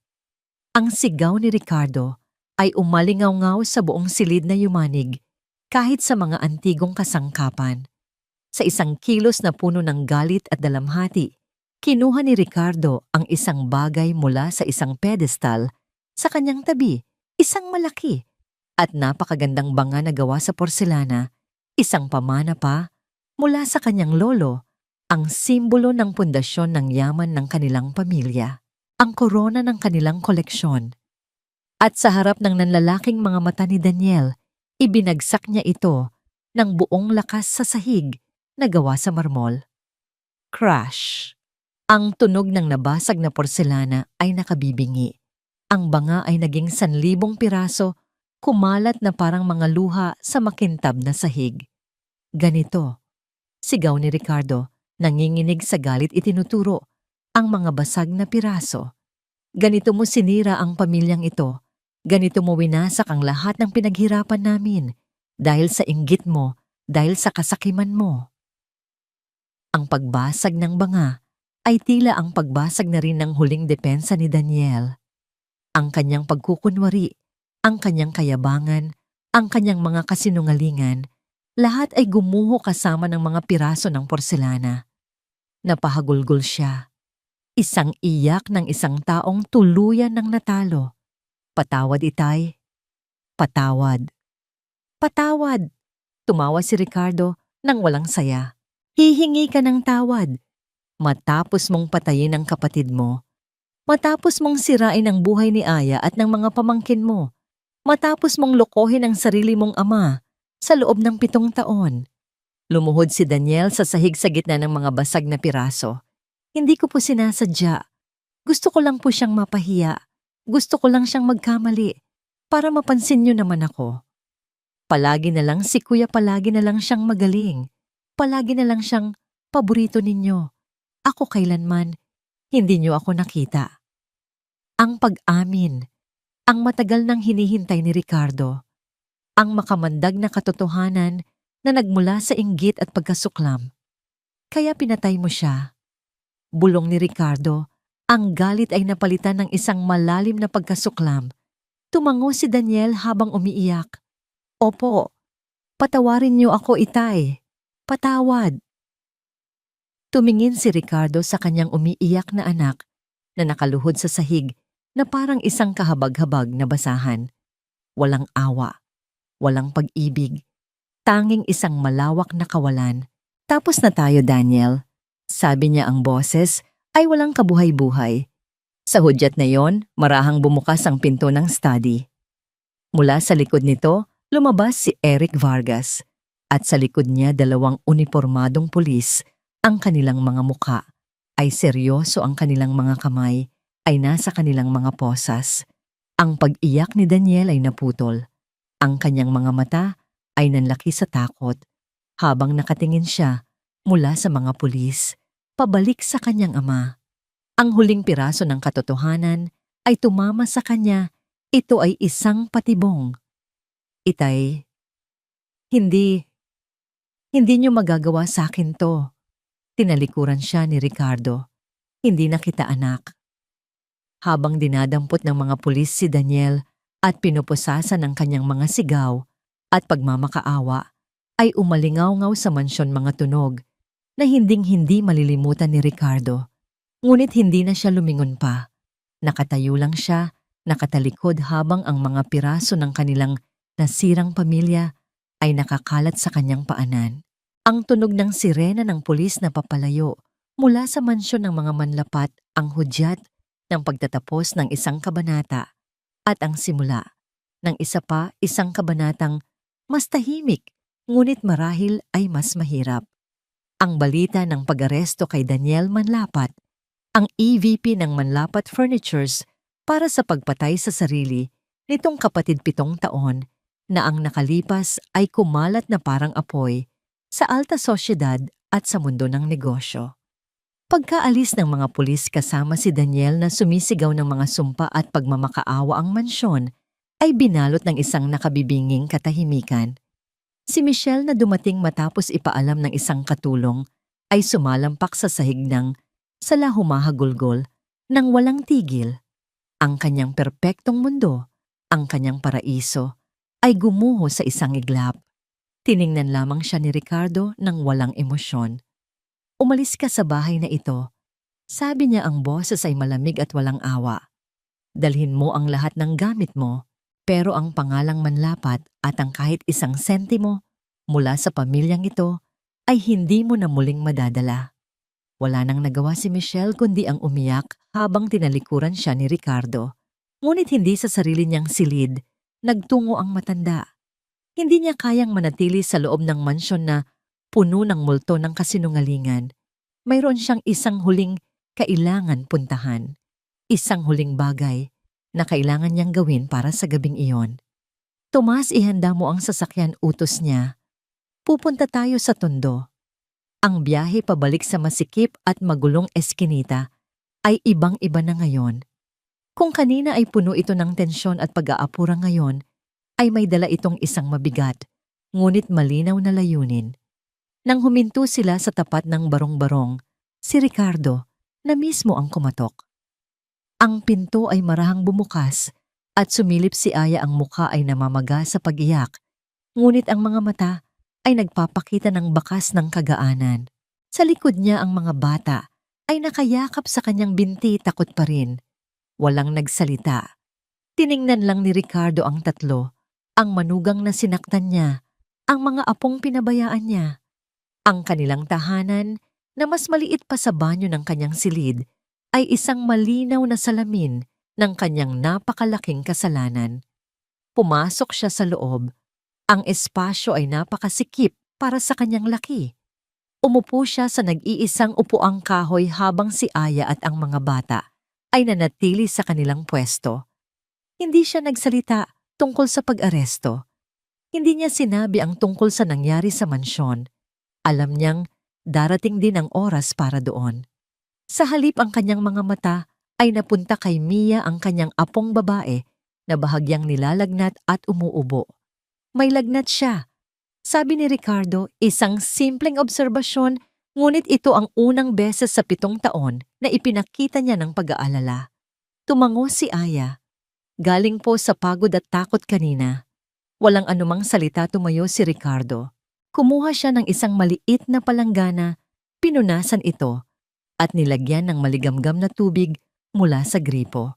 Ang sigaw ni Ricardo ay umalingaw-ngaw sa buong silid na yumanig kahit sa mga antigong kasangkapan. Sa isang kilos na puno ng galit at dalamhati, kinuha ni Ricardo ang isang bagay mula sa isang pedestal sa kanyang tabi, isang malaki at napakagandang banga na gawa sa porselana, isang pamana pa mula sa kanyang lolo, ang simbolo ng pundasyon ng yaman ng kanilang pamilya, ang korona ng kanilang koleksyon. At sa harap ng nanlalaking mga mata ni Daniel, ibinagsak niya ito ng buong lakas sa sahig na gawa sa marmol. Crash! Ang tunog ng nabasag na porselana ay nakabibingi. Ang banga ay naging 1,000 piraso, kumalat na parang mga luha sa makintab na sahig. Ganito, sigaw ni Ricardo, nanginginig sa galit, itinuturo ang mga basag na piraso. Ganito mo sinira ang pamilyang ito. Ganito mo winasak ang lahat ng pinaghirapan namin dahil sa inggit mo, dahil sa kasakiman mo. Ang pagbasag ng banga ay tila ang pagbasag na rin ng huling depensa ni Daniel. Ang kanyang pagkukunwari, ang kanyang kayabangan, ang kanyang mga kasinungalingan, lahat ay gumuho kasama ng mga piraso ng porselana. Napahagulgol siya. Isang iyak ng isang taong tuluyan ng natalo. Patawad, Itay. Patawad. Patawad! Tumawa si Ricardo nang walang saya. Hihingi ka ng tawad. Matapos mong patayin ang kapatid mo. Matapos mong sirain ang buhay ni Aya at ng mga pamangkin mo. Matapos mong lokohin ang sarili mong ama sa loob ng 7 taon. Lumuhod si Daniel sa sahig sa gitna ng mga basag na piraso. Hindi ko po sinasadya. Gusto ko lang po siyang mapahiya. Gusto ko lang siyang magkamali para mapansin niyo naman ako. Palagi na lang si Kuya, palagi na lang siyang magaling. Palagi na lang siyang paborito ninyo. Ako kailanman, Hindi niyo ako nakita. Ang pag-amin, ang matagal nang hinihintay ni Ricardo, ang makamandag na katotohanan na nagmula sa inggit at pagkasuklam. Kaya pinatay mo siya. Bulong ni Ricardo, ang galit ay napalitan ng isang malalim na pagkasuklam. Tumango si Daniel habang umiiyak. Opo, patawarin niyo ako, itay. Patawad. Tumingin si Ricardo sa kanyang umiiyak na anak na nakaluhod sa sahig na parang isang kahabag-habag na basahan. Walang awa, walang pag-ibig, tanging isang malawak na kawalan. Tapos na tayo, Daniel. Sabi niya, ang boses ay walang kabuhay-buhay. Sa hudyat na yon, marahang bumukas ang pinto ng study. Mula sa likod nito, lumabas si Eric Vargas. At sa likod niya 2 unipormadong pulis. Ang kanilang mga muka ay seryoso, ang kanilang mga kamay ay nasa kanilang mga posas. Ang pag-iyak ni Daniel ay naputol. Ang kanyang mga mata ay nanlaki sa takot habang nakatingin siya mula sa mga pulis pabalik sa kanyang ama. Ang huling piraso ng katotohanan ay tumama sa kanya. Ito ay isang patibong. Itay, hindi niyo magagawa sa akin to. Tinalikuran siya ni Ricardo. Hindi na kita anak. Habang dinadampot ng mga pulis si Daniel at pinupusasan ng kanyang mga sigaw at pagmamakaawa, ay umalingaw-ngaw sa mansyon mga tunog na hinding-hindi malilimutan ni Ricardo. Ngunit hindi na siya lumingon pa. Nakatayo lang siya, nakatalikod habang ang mga piraso ng kanilang nasirang pamilya ay nakakalat sa kanyang paanan. Ang tunog ng sirena ng pulis na papalayo mula sa mansyon ng mga manlapat, ang hudyat ng pagtatapos ng isang kabanata at ang simula ng isang kabanatang mas tahimik ngunit marahil ay mas mahirap. Ang balita ng pag-aresto kay Daniel Manlapat, ang EVP ng Manlapat Furnitures para sa pagpatay sa sarili nitong kapatid 7 taon na ang nakalipas ay kumalat na parang apoy sa alta sosyedad at sa mundo ng negosyo. Pagkaalis ng mga pulis kasama si Daniel na sumisigaw ng mga sumpa at pagmamakaawa ang mansyon, ay binalot ng isang nakabibinging katahimikan. Si Michelle na dumating matapos ipaalam ng isang katulong ay sumalampak sa sahig ng sala humahagulgol nang walang tigil. Ang kanyang perpektong mundo, ang kanyang paraiso, ay gumuho sa isang iglap. Tiningnan lamang siya ni Ricardo nang walang emosyon. Umalis ka sa bahay na ito. Sabi niya, ang boses ay malamig at walang awa. Dalhin mo ang lahat ng gamit mo, pero ang pangalang Manlapat at ang kahit isang sentimo mula sa pamilyang ito ay hindi mo na muling madadala. Wala nang nagawa si Michelle kundi ang umiyak habang tinalikuran siya ni Ricardo. Ngunit hindi sa sarili niyang silid, nagtungo ang matanda. Hindi niya kayang manatili sa loob ng mansyon na puno ng multo ng kasinungalingan. Mayroon siyang isang huling kailangan puntahan. Isang huling bagay na kailangan niyang gawin para sa gabing iyon. Tomas, ihanda mo ang sasakyan, utos niya. Pupunta tayo sa Tondo. Ang biyahe pabalik sa masikip at magulong eskinita ay ibang-iba na ngayon. Kung kanina ay puno ito ng tensyon at pag-aapura, ngayon ay may dala itong isang mabigat, ngunit malinaw na layunin. Nang huminto sila sa tapat ng barong-barong, si Ricardo na mismo ang kumatok. Ang pinto ay marahang bumukas at sumilip si Aya, ang mukha ay namamaga sa pag-iyak, ngunit ang mga mata ay nagpapakita ng bakas ng kagaanan. Sa likod niya ang mga bata ay nakayakap sa kanyang binti, takot pa rin. Walang nagsalita. Tiningnan lang ni Ricardo ang tatlo, ang manugang na sinaktan niya, ang mga apong pinabayaan niya, ang kanilang tahanan na mas maliit pa sa banyo ng kanyang silid ay isang malinaw na salamin ng kanyang napakalaking kasalanan. Pumasok siya sa loob. Ang espasyo ay napakasikip para sa kanyang laki. Umupo siya sa nag-iisang upuang kahoy habang si Aya at ang mga bata ay nanatili sa kanilang pwesto. Hindi siya nagsalita tungkol sa pag-aresto. Hindi niya sinabi ang tungkol sa nangyari sa mansyon. Alam niyang darating din ang oras para doon. Sa halip ang kanyang mga mata ay napunta kay Mia ang kanyang apong babae na bahagyang nilalagnat at umuubo. May lagnat siya. Sabi ni Ricardo, isang simpleng obserbasyon, ngunit ito ang unang beses sa 7 taon na ipinakita niya ng pag-aalala. Tumango si Aya. Galing po sa pagod at takot kanina. Walang anumang salita tumayo si Ricardo. Kumuha siya ng isang maliit na palanggana, pinunasan ito, at nilagyan ng maligamgam na tubig mula sa gripo.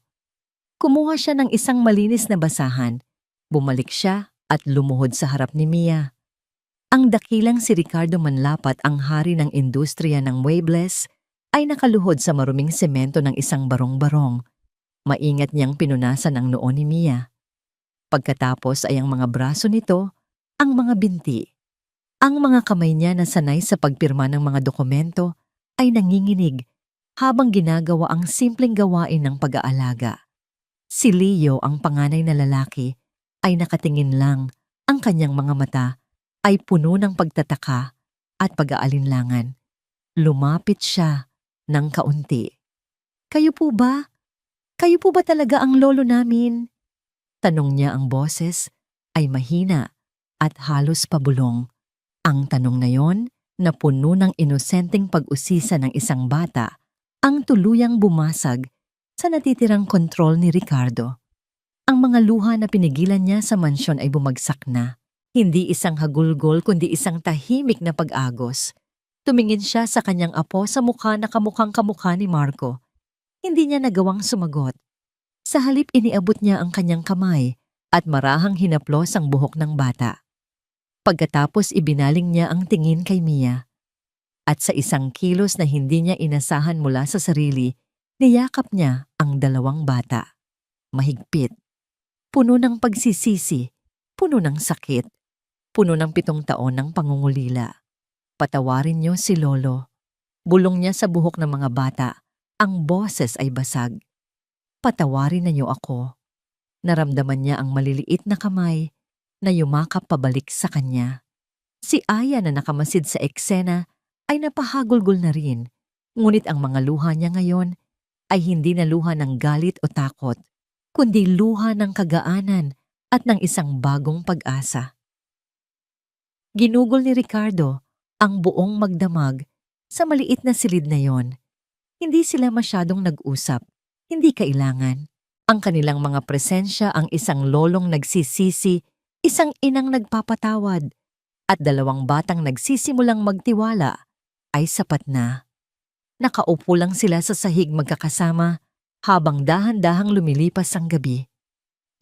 Kumuha siya ng isang malinis na basahan. Bumalik siya at lumuhod sa harap ni Mia. Ang dakilang si Ricardo Manlapat, ang hari ng industriya ng Muebles, ay nakaluhod sa maruming semento ng isang barong-barong. Maingat niyang pinunasan ang noo ni Mia. Pagkatapos ay ang mga braso nito, ang mga binti. Ang mga kamay niya na sanay sa pagpirma ng mga dokumento ay nanginginig habang ginagawa ang simpleng gawain ng pag-aalaga. Si Leo, ang panganay na lalaki, ay nakatingin lang. Ang kanyang mga mata ay puno ng pagtataka at pag-aalinlangan. Lumapit siya ng kaunti. Kayo po ba? Kayo po ba talaga ang lolo namin? Tanong niya, ang boses ay mahina at halos pabulong. Ang tanong na yon, na puno ng inosenteng pag-usisa ng isang bata, ang tuluyang bumasag sa natitirang kontrol ni Ricardo. Ang mga luha na pinigilan niya sa mansyon ay bumagsak na. Hindi isang hagulgol kundi isang tahimik na pag-agos. Tumingin siya sa kanyang apo sa mukha na kamukhang kamukha ni Marco. Hindi niya nagawang sumagot. Sa halip iniabot niya ang kanyang kamay at marahang hinaplos ang buhok ng bata. Pagkatapos ibinaling niya ang tingin kay Mia. At sa isang kilos na hindi niya inasahan mula sa sarili, niyakap niya ang 2 bata. Mahigpit. Puno ng pagsisisi, puno ng sakit, puno ng 7 taon ng pangungulila. Patawarin niyo si Lolo. Bulong niya sa buhok ng mga bata. Ang boses ay basag. Patawarin na niyo ako. Naramdaman niya ang maliliit na kamay na yumakap pabalik sa kanya. Si Aya na nakamasid sa eksena ay napahagulgol na rin, ngunit ang mga luha niya ngayon ay hindi na luha ng galit o takot, kundi luha ng kagaanan at ng isang bagong pag-asa. Ginugol ni Ricardo ang buong magdamag sa maliit na silid na yon. Hindi sila masyadong nag-usap, hindi kailangan. Ang kanilang mga presensya, ang isang lolong nagsisisi, isang inang nagpapatawad, at 2 batang nagsisimulang magtiwala ay sapat na. Nakaupo lang sila sa sahig magkakasama habang dahan-dahang lumilipas ang gabi.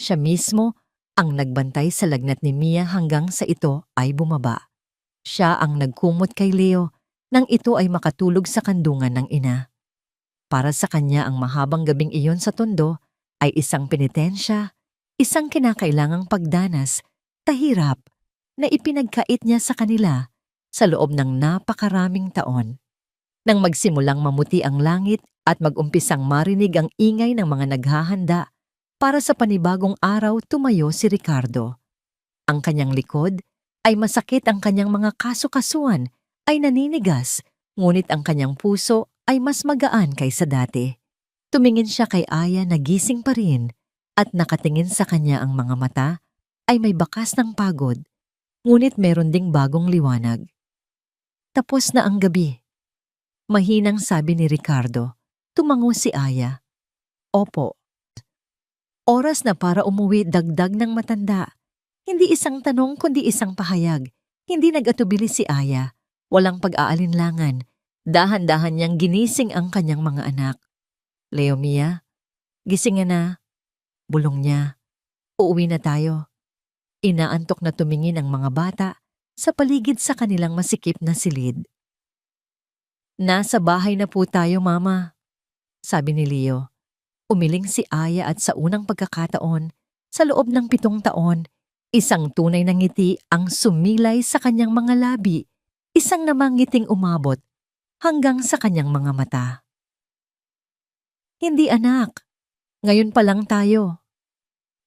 Siya mismo ang nagbantay sa lagnat ni Mia hanggang sa ito ay bumaba. Siya ang nagkumot kay Leo nang ito ay makatulog sa kandungan ng ina. Para sa kanya ang mahabang gabing iyon sa tondo ay isang penitensya, isang kinakailangang pagdanas, tahirap, na ipinagkait niya sa kanila sa loob ng napakaraming taon. Nang magsimulang mamuti ang langit at mag-umpisang marinig ang ingay ng mga naghahanda para sa panibagong araw, tumayo si Ricardo. Ang kanyang likod ay masakit, ang kanyang mga kaso-kasuan ay naninigas, ngunit ang kanyang puso ay mas magaan kaysa dati. Tumingin siya kay Aya na gising pa rin at nakatingin sa kanya, ang mga mata ay may bakas ng pagod, ngunit meron ding bagong liwanag. Tapos na ang gabi. Mahinang sabi ni Ricardo. Tumango si Aya. Opo. Oras na para umuwi, dagdag ng matanda. Hindi isang tanong kundi isang pahayag. Hindi nag-atubili si Aya. Walang pag-aalinlangan. Dahan-dahan niyang ginising ang kanyang mga anak. Leo, Mia, gising na. Bulong niya. Uuwi na tayo. Inaantok na tumingin ang mga bata sa paligid sa kanilang masikip na silid. Nasa bahay na po tayo, Mama, sabi ni Leo. Umiling si Aya at sa unang pagkakataon, sa loob ng 7 taon, isang tunay na ngiti ang sumilay sa kanyang mga labi, isang namangiting umabot hanggang sa kanyang mga mata. Hindi, anak. Ngayon pa lang tayo.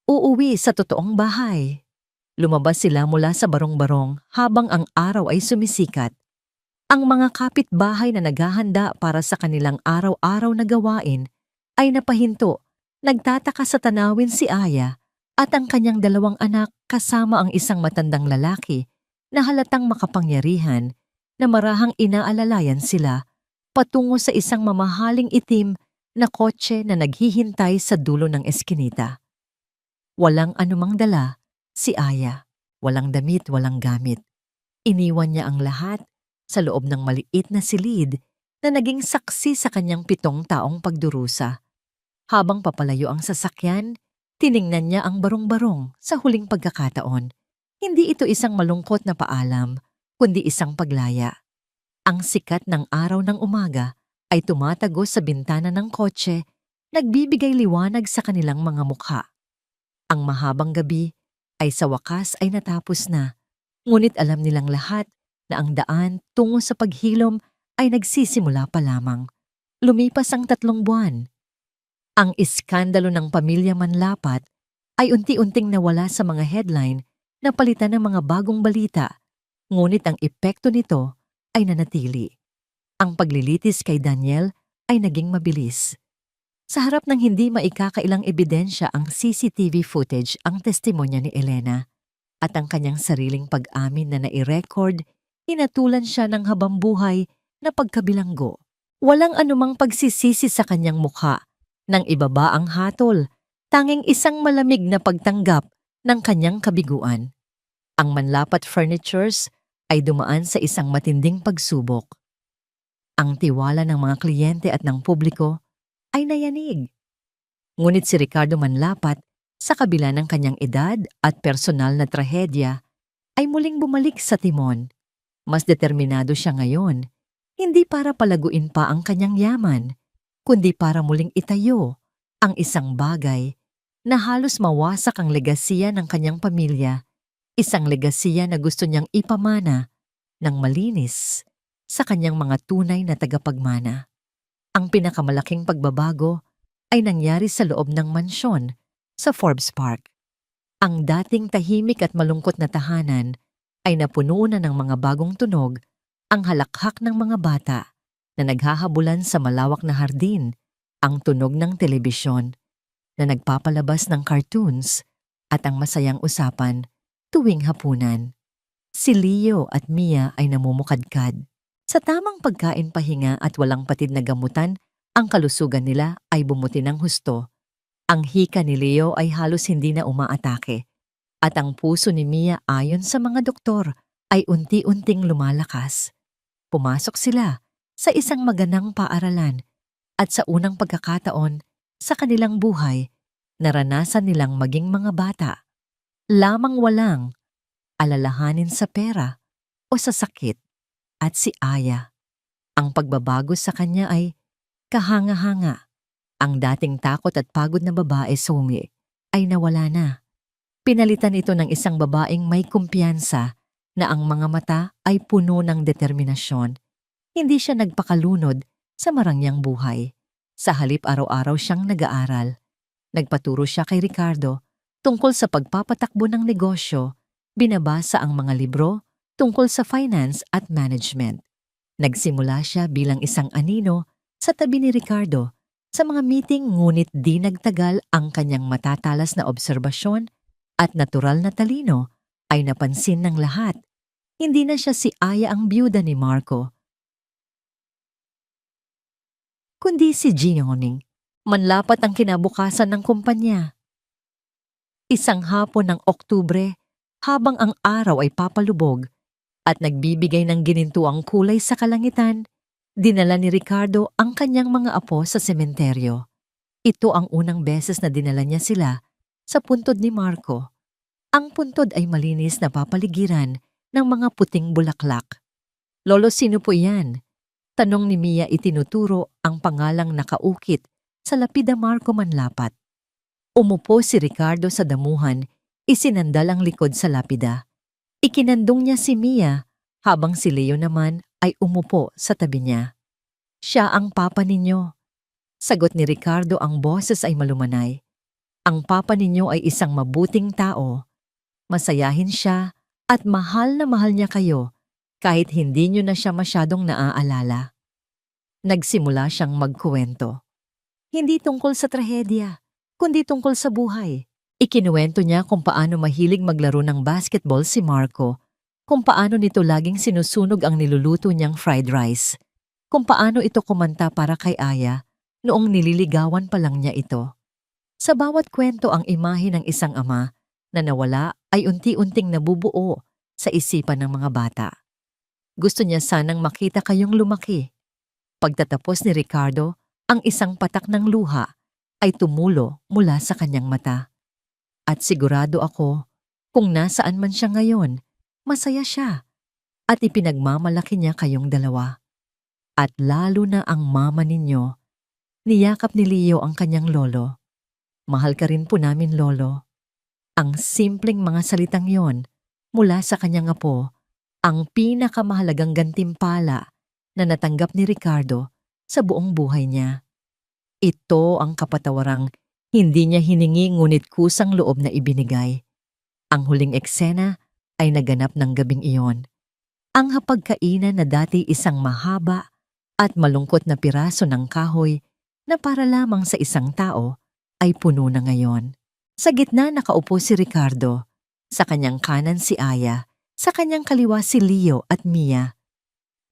Uuwi sa totoong bahay. Lumabas sila mula sa barong-barong habang ang araw ay sumisikat. Ang mga kapitbahay na naghahanda para sa kanilang araw-araw na gawain ay napahinto. Nagtataka sa tanawin si Aya at ang kanyang 2 anak kasama ang isang matandang lalaki na halatang makapangyarihan na marahang inaalalayan sila patungo sa isang mamahaling itim na kotse na naghihintay sa dulo ng eskinita. Walang anumang dala si Aya, walang damit, walang gamit. Iniwan niya ang lahat sa loob ng maliit na silid na naging saksi sa kanyang 7 taong pagdurusa. Habang papalayo ang sasakyan, tiningnan niya ang barong-barong sa huling pagkakataon. Hindi ito isang malungkot na paalam, kundi isang paglaya. Ang sikat ng araw ng umaga ay tumatagos sa bintana ng kotse, nagbibigay liwanag sa kanilang mga mukha. Ang mahabang gabi ay sa wakas ay natapos na, ngunit alam nilang lahat na ang daan tungo sa paghilom ay nagsisimula pa lamang. Lumipas ang 3 buwan. Ang iskandalo ng pamilya Manlapat ay unti-unting nawala sa mga headline na palitan ng mga bagong balita, ngunit ang epekto nito ay nanatili. Ang paglilitis kay Daniel ay naging mabilis. Sa harap ng hindi maikakailang ebidensya ang CCTV footage ang testimonya ni Elena at ang kanyang sariling pag-amin na nai-record, hinatulan siya ng habambuhay na pagkabilanggo. Walang anumang pagsisisi sa kanyang mukha. Nang ibaba ang hatol, tanging isang malamig na pagtanggap ng kanyang kabiguan. Ang Manlapat Furnitures ay dumaan sa isang matinding pagsubok. Ang tiwala ng mga kliyente at ng publiko ay nayanig. Ngunit si Ricardo Manlapat, sa kabila ng kanyang edad at personal na trahedya, ay muling bumalik sa timon. Mas determinado siya ngayon, hindi para palaguin pa ang kanyang yaman, kundi para muling itayo ang isang bagay na halos mawasak ang legasiya ng kanyang pamilya, isang legasiya na gusto niyang ipamana ng malinis sa kanyang mga tunay na tagapagmana. Ang pinakamalaking pagbabago ay nangyari sa loob ng mansyon sa Forbes Park. Ang dating tahimik at malungkot na tahanan ay napuno na ng mga bagong tunog, ang halakhak ng mga bata na naghahabulan sa malawak na hardin, ang tunog ng telebisyon na nagpapalabas ng cartoons at ang masayang usapan tuwing hapunan. Si Leo at Mia ay namumukadkad. Sa tamang pagkain pahinga at walang patid na gamutan, ang kalusugan nila ay bumuti ng husto. Ang hika ni Leo ay halos hindi na umaatake at ang puso ni Mia ayon sa mga doktor ay unti-unting lumalakas. Pumasok sila sa isang magandang paaralan at sa unang pagkakataon sa kanilang buhay, naranasan nilang maging mga bata. Lamang walang alalahanin sa pera o sa sakit. At si Aya, ang pagbabago sa kanya ay kahanga-hanga. Ang dating takot at pagod na babae sumi ay nawala na. Pinalitan ito ng isang babaeng may kumpiyansa na ang mga mata ay puno ng determinasyon. Hindi siya nagpakalunod sa marangyang buhay. Sa halip araw-araw siyang nag-aaral. Nagpaturo siya kay Ricardo tungkol sa pagpapatakbo ng negosyo, binabasa ang mga libro tungkol sa finance at management. Nagsimula siya bilang isang anino sa tabi ni Ricardo sa mga meeting, ngunit di nagtagal ang kanyang matatalas na obserbasyon at natural na talino ay napansin ng lahat. Hindi na siya si Aya ang byuda ni Marco, kundi si Gioning. Manlapat ang kinabukasan ng kumpanya. Isang hapon ng Oktubre, habang ang araw ay papalubog at nagbibigay ng ginintuang kulay sa kalangitan, dinala ni Ricardo ang kanyang mga apo sa sementeryo. Ito ang unang beses na dinala niya sila sa puntod ni Marco. Ang puntod ay malinis na papaligiran ng mga puting bulaklak. "Lolo, sino po yan?" Tanong ni Mia, itinuturo ang pangalang nakaukit sa lapida Marco Manlapat. Umupo si Ricardo sa damuhan, isinandal ang likod sa lapida. Ikinandong niya si Mia habang si Leo naman ay umupo sa tabi niya. "Siya ang papa ninyo." Sagot ni Ricardo, ang boses ay malumanay. "Ang papa ninyo ay isang mabuting tao. Masayahin siya at mahal na mahal niya kayo, kahit hindi niyo na siya masyadong naaalala. Nagsimula siyang magkuwento. Hindi tungkol sa trahedya, kundi tungkol sa buhay. Ikinuwento niya kung paano mahilig maglaro ng basketball si Marco, kung paano nito laging sinusunog ang niluluto niyang fried rice, kung paano ito kumanta para kay Aya noong nililigawan pa lang niya ito. Sa bawat kwento ang imahe ng isang ama na nawala ay unti-unting nabubuo sa isipan ng mga bata. Gusto niya sanang makita kayong lumaki. Pagtatapos ni Ricardo, ang isang patak ng luha ay tumulo mula sa kanyang mata. At sigurado ako, kung nasaan man siya ngayon, masaya siya at ipinagmamalaki niya kayong dalawa. At lalo na ang mama ninyo, niyakap ni Leo ang kanyang lolo. Mahal ka rin po namin, Lolo. Ang simpleng mga salitang yon mula sa kanyang apo, ang pinakamahalagang gantimpala na natanggap ni Ricardo sa buong buhay niya. Ito ang kapatawarang hindi niya hiningi ngunit kusang loob na ibinigay. Ang huling eksena ay naganap ng gabing iyon. Ang hapagkainan na dati isang mahaba at malungkot na piraso ng kahoy na para lamang sa isang tao ay puno na ngayon. Sa gitna nakaupo si Ricardo, sa kanyang kanan si Aya, sa kanyang kaliwa si Leo at Mia.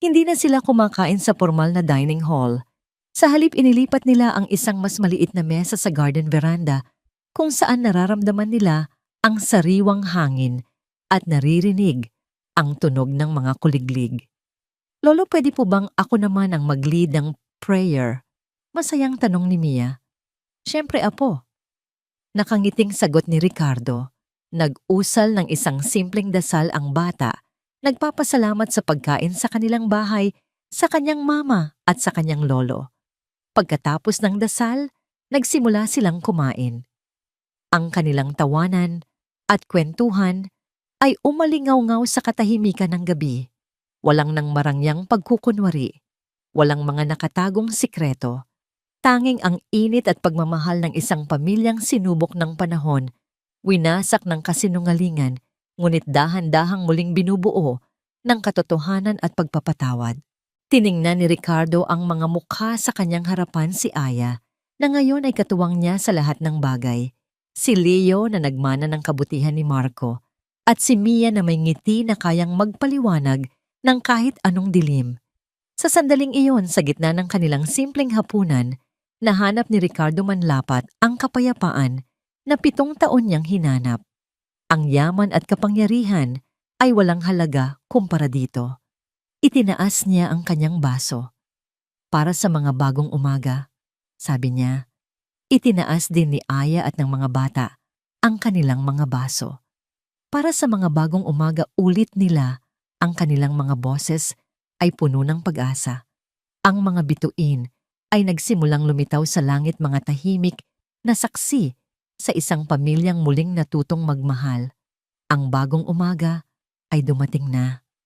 Hindi na sila kumakain sa formal na dining hall. Sa halip inilipat nila ang isang mas maliit na mesa sa garden veranda kung saan nararamdaman nila ang sariwang hangin at naririnig ang tunog ng mga kuliglig. Lolo, pwede po bang ako naman ang mag-lead ng prayer? Masayang tanong ni Mia. Siyempre, apo. Nakangiting sagot ni Ricardo. Nag-usal ng isang simpleng dasal ang bata, nagpapasalamat sa pagkain sa kanilang bahay, sa kanyang mama at sa kanyang lolo. Pagkatapos ng dasal, nagsimula silang kumain. Ang kanilang tawanan at kwentuhan ay umalingaw-ngaw sa katahimikan ng gabi. Walang nang marangyang pagkukunwari, walang mga nakatagong sikreto. Tanging ang init at pagmamahal ng isang pamilyang sinubok ng panahon, winasak ng kasinungalingan, ngunit dahan-dahang muling binubuo ng katotohanan at pagpapatawad. Tiningnan ni Ricardo ang mga mukha sa kanyang harapan si Aya, na ngayon ay katuwang niya sa lahat ng bagay. Si Leo na nagmana ng kabutihan ni Marco, at si Mia na may ngiti na kayang magpaliwanag ng kahit anong dilim. Sa sandaling iyon, sa gitna ng kanilang simpleng hapunan, nahanap ni Ricardo Manlapat ang kapayapaan na 7 taon niyang hinanap. Ang yaman at kapangyarihan ay walang halaga kumpara dito. Itinaas niya ang kanyang baso. Para sa mga bagong umaga, sabi niya. Itinaas din ni Aya at ng mga bata ang kanilang mga baso. Para sa mga bagong umaga, ulit nila ang kanilang mga boses ay puno ng pag-asa. Ang mga bituin ay nagsimulang lumitaw sa langit, mga tahimik na saksi sa isang pamilyang muling natutong magmahal. Ang bagong umaga ay dumating na.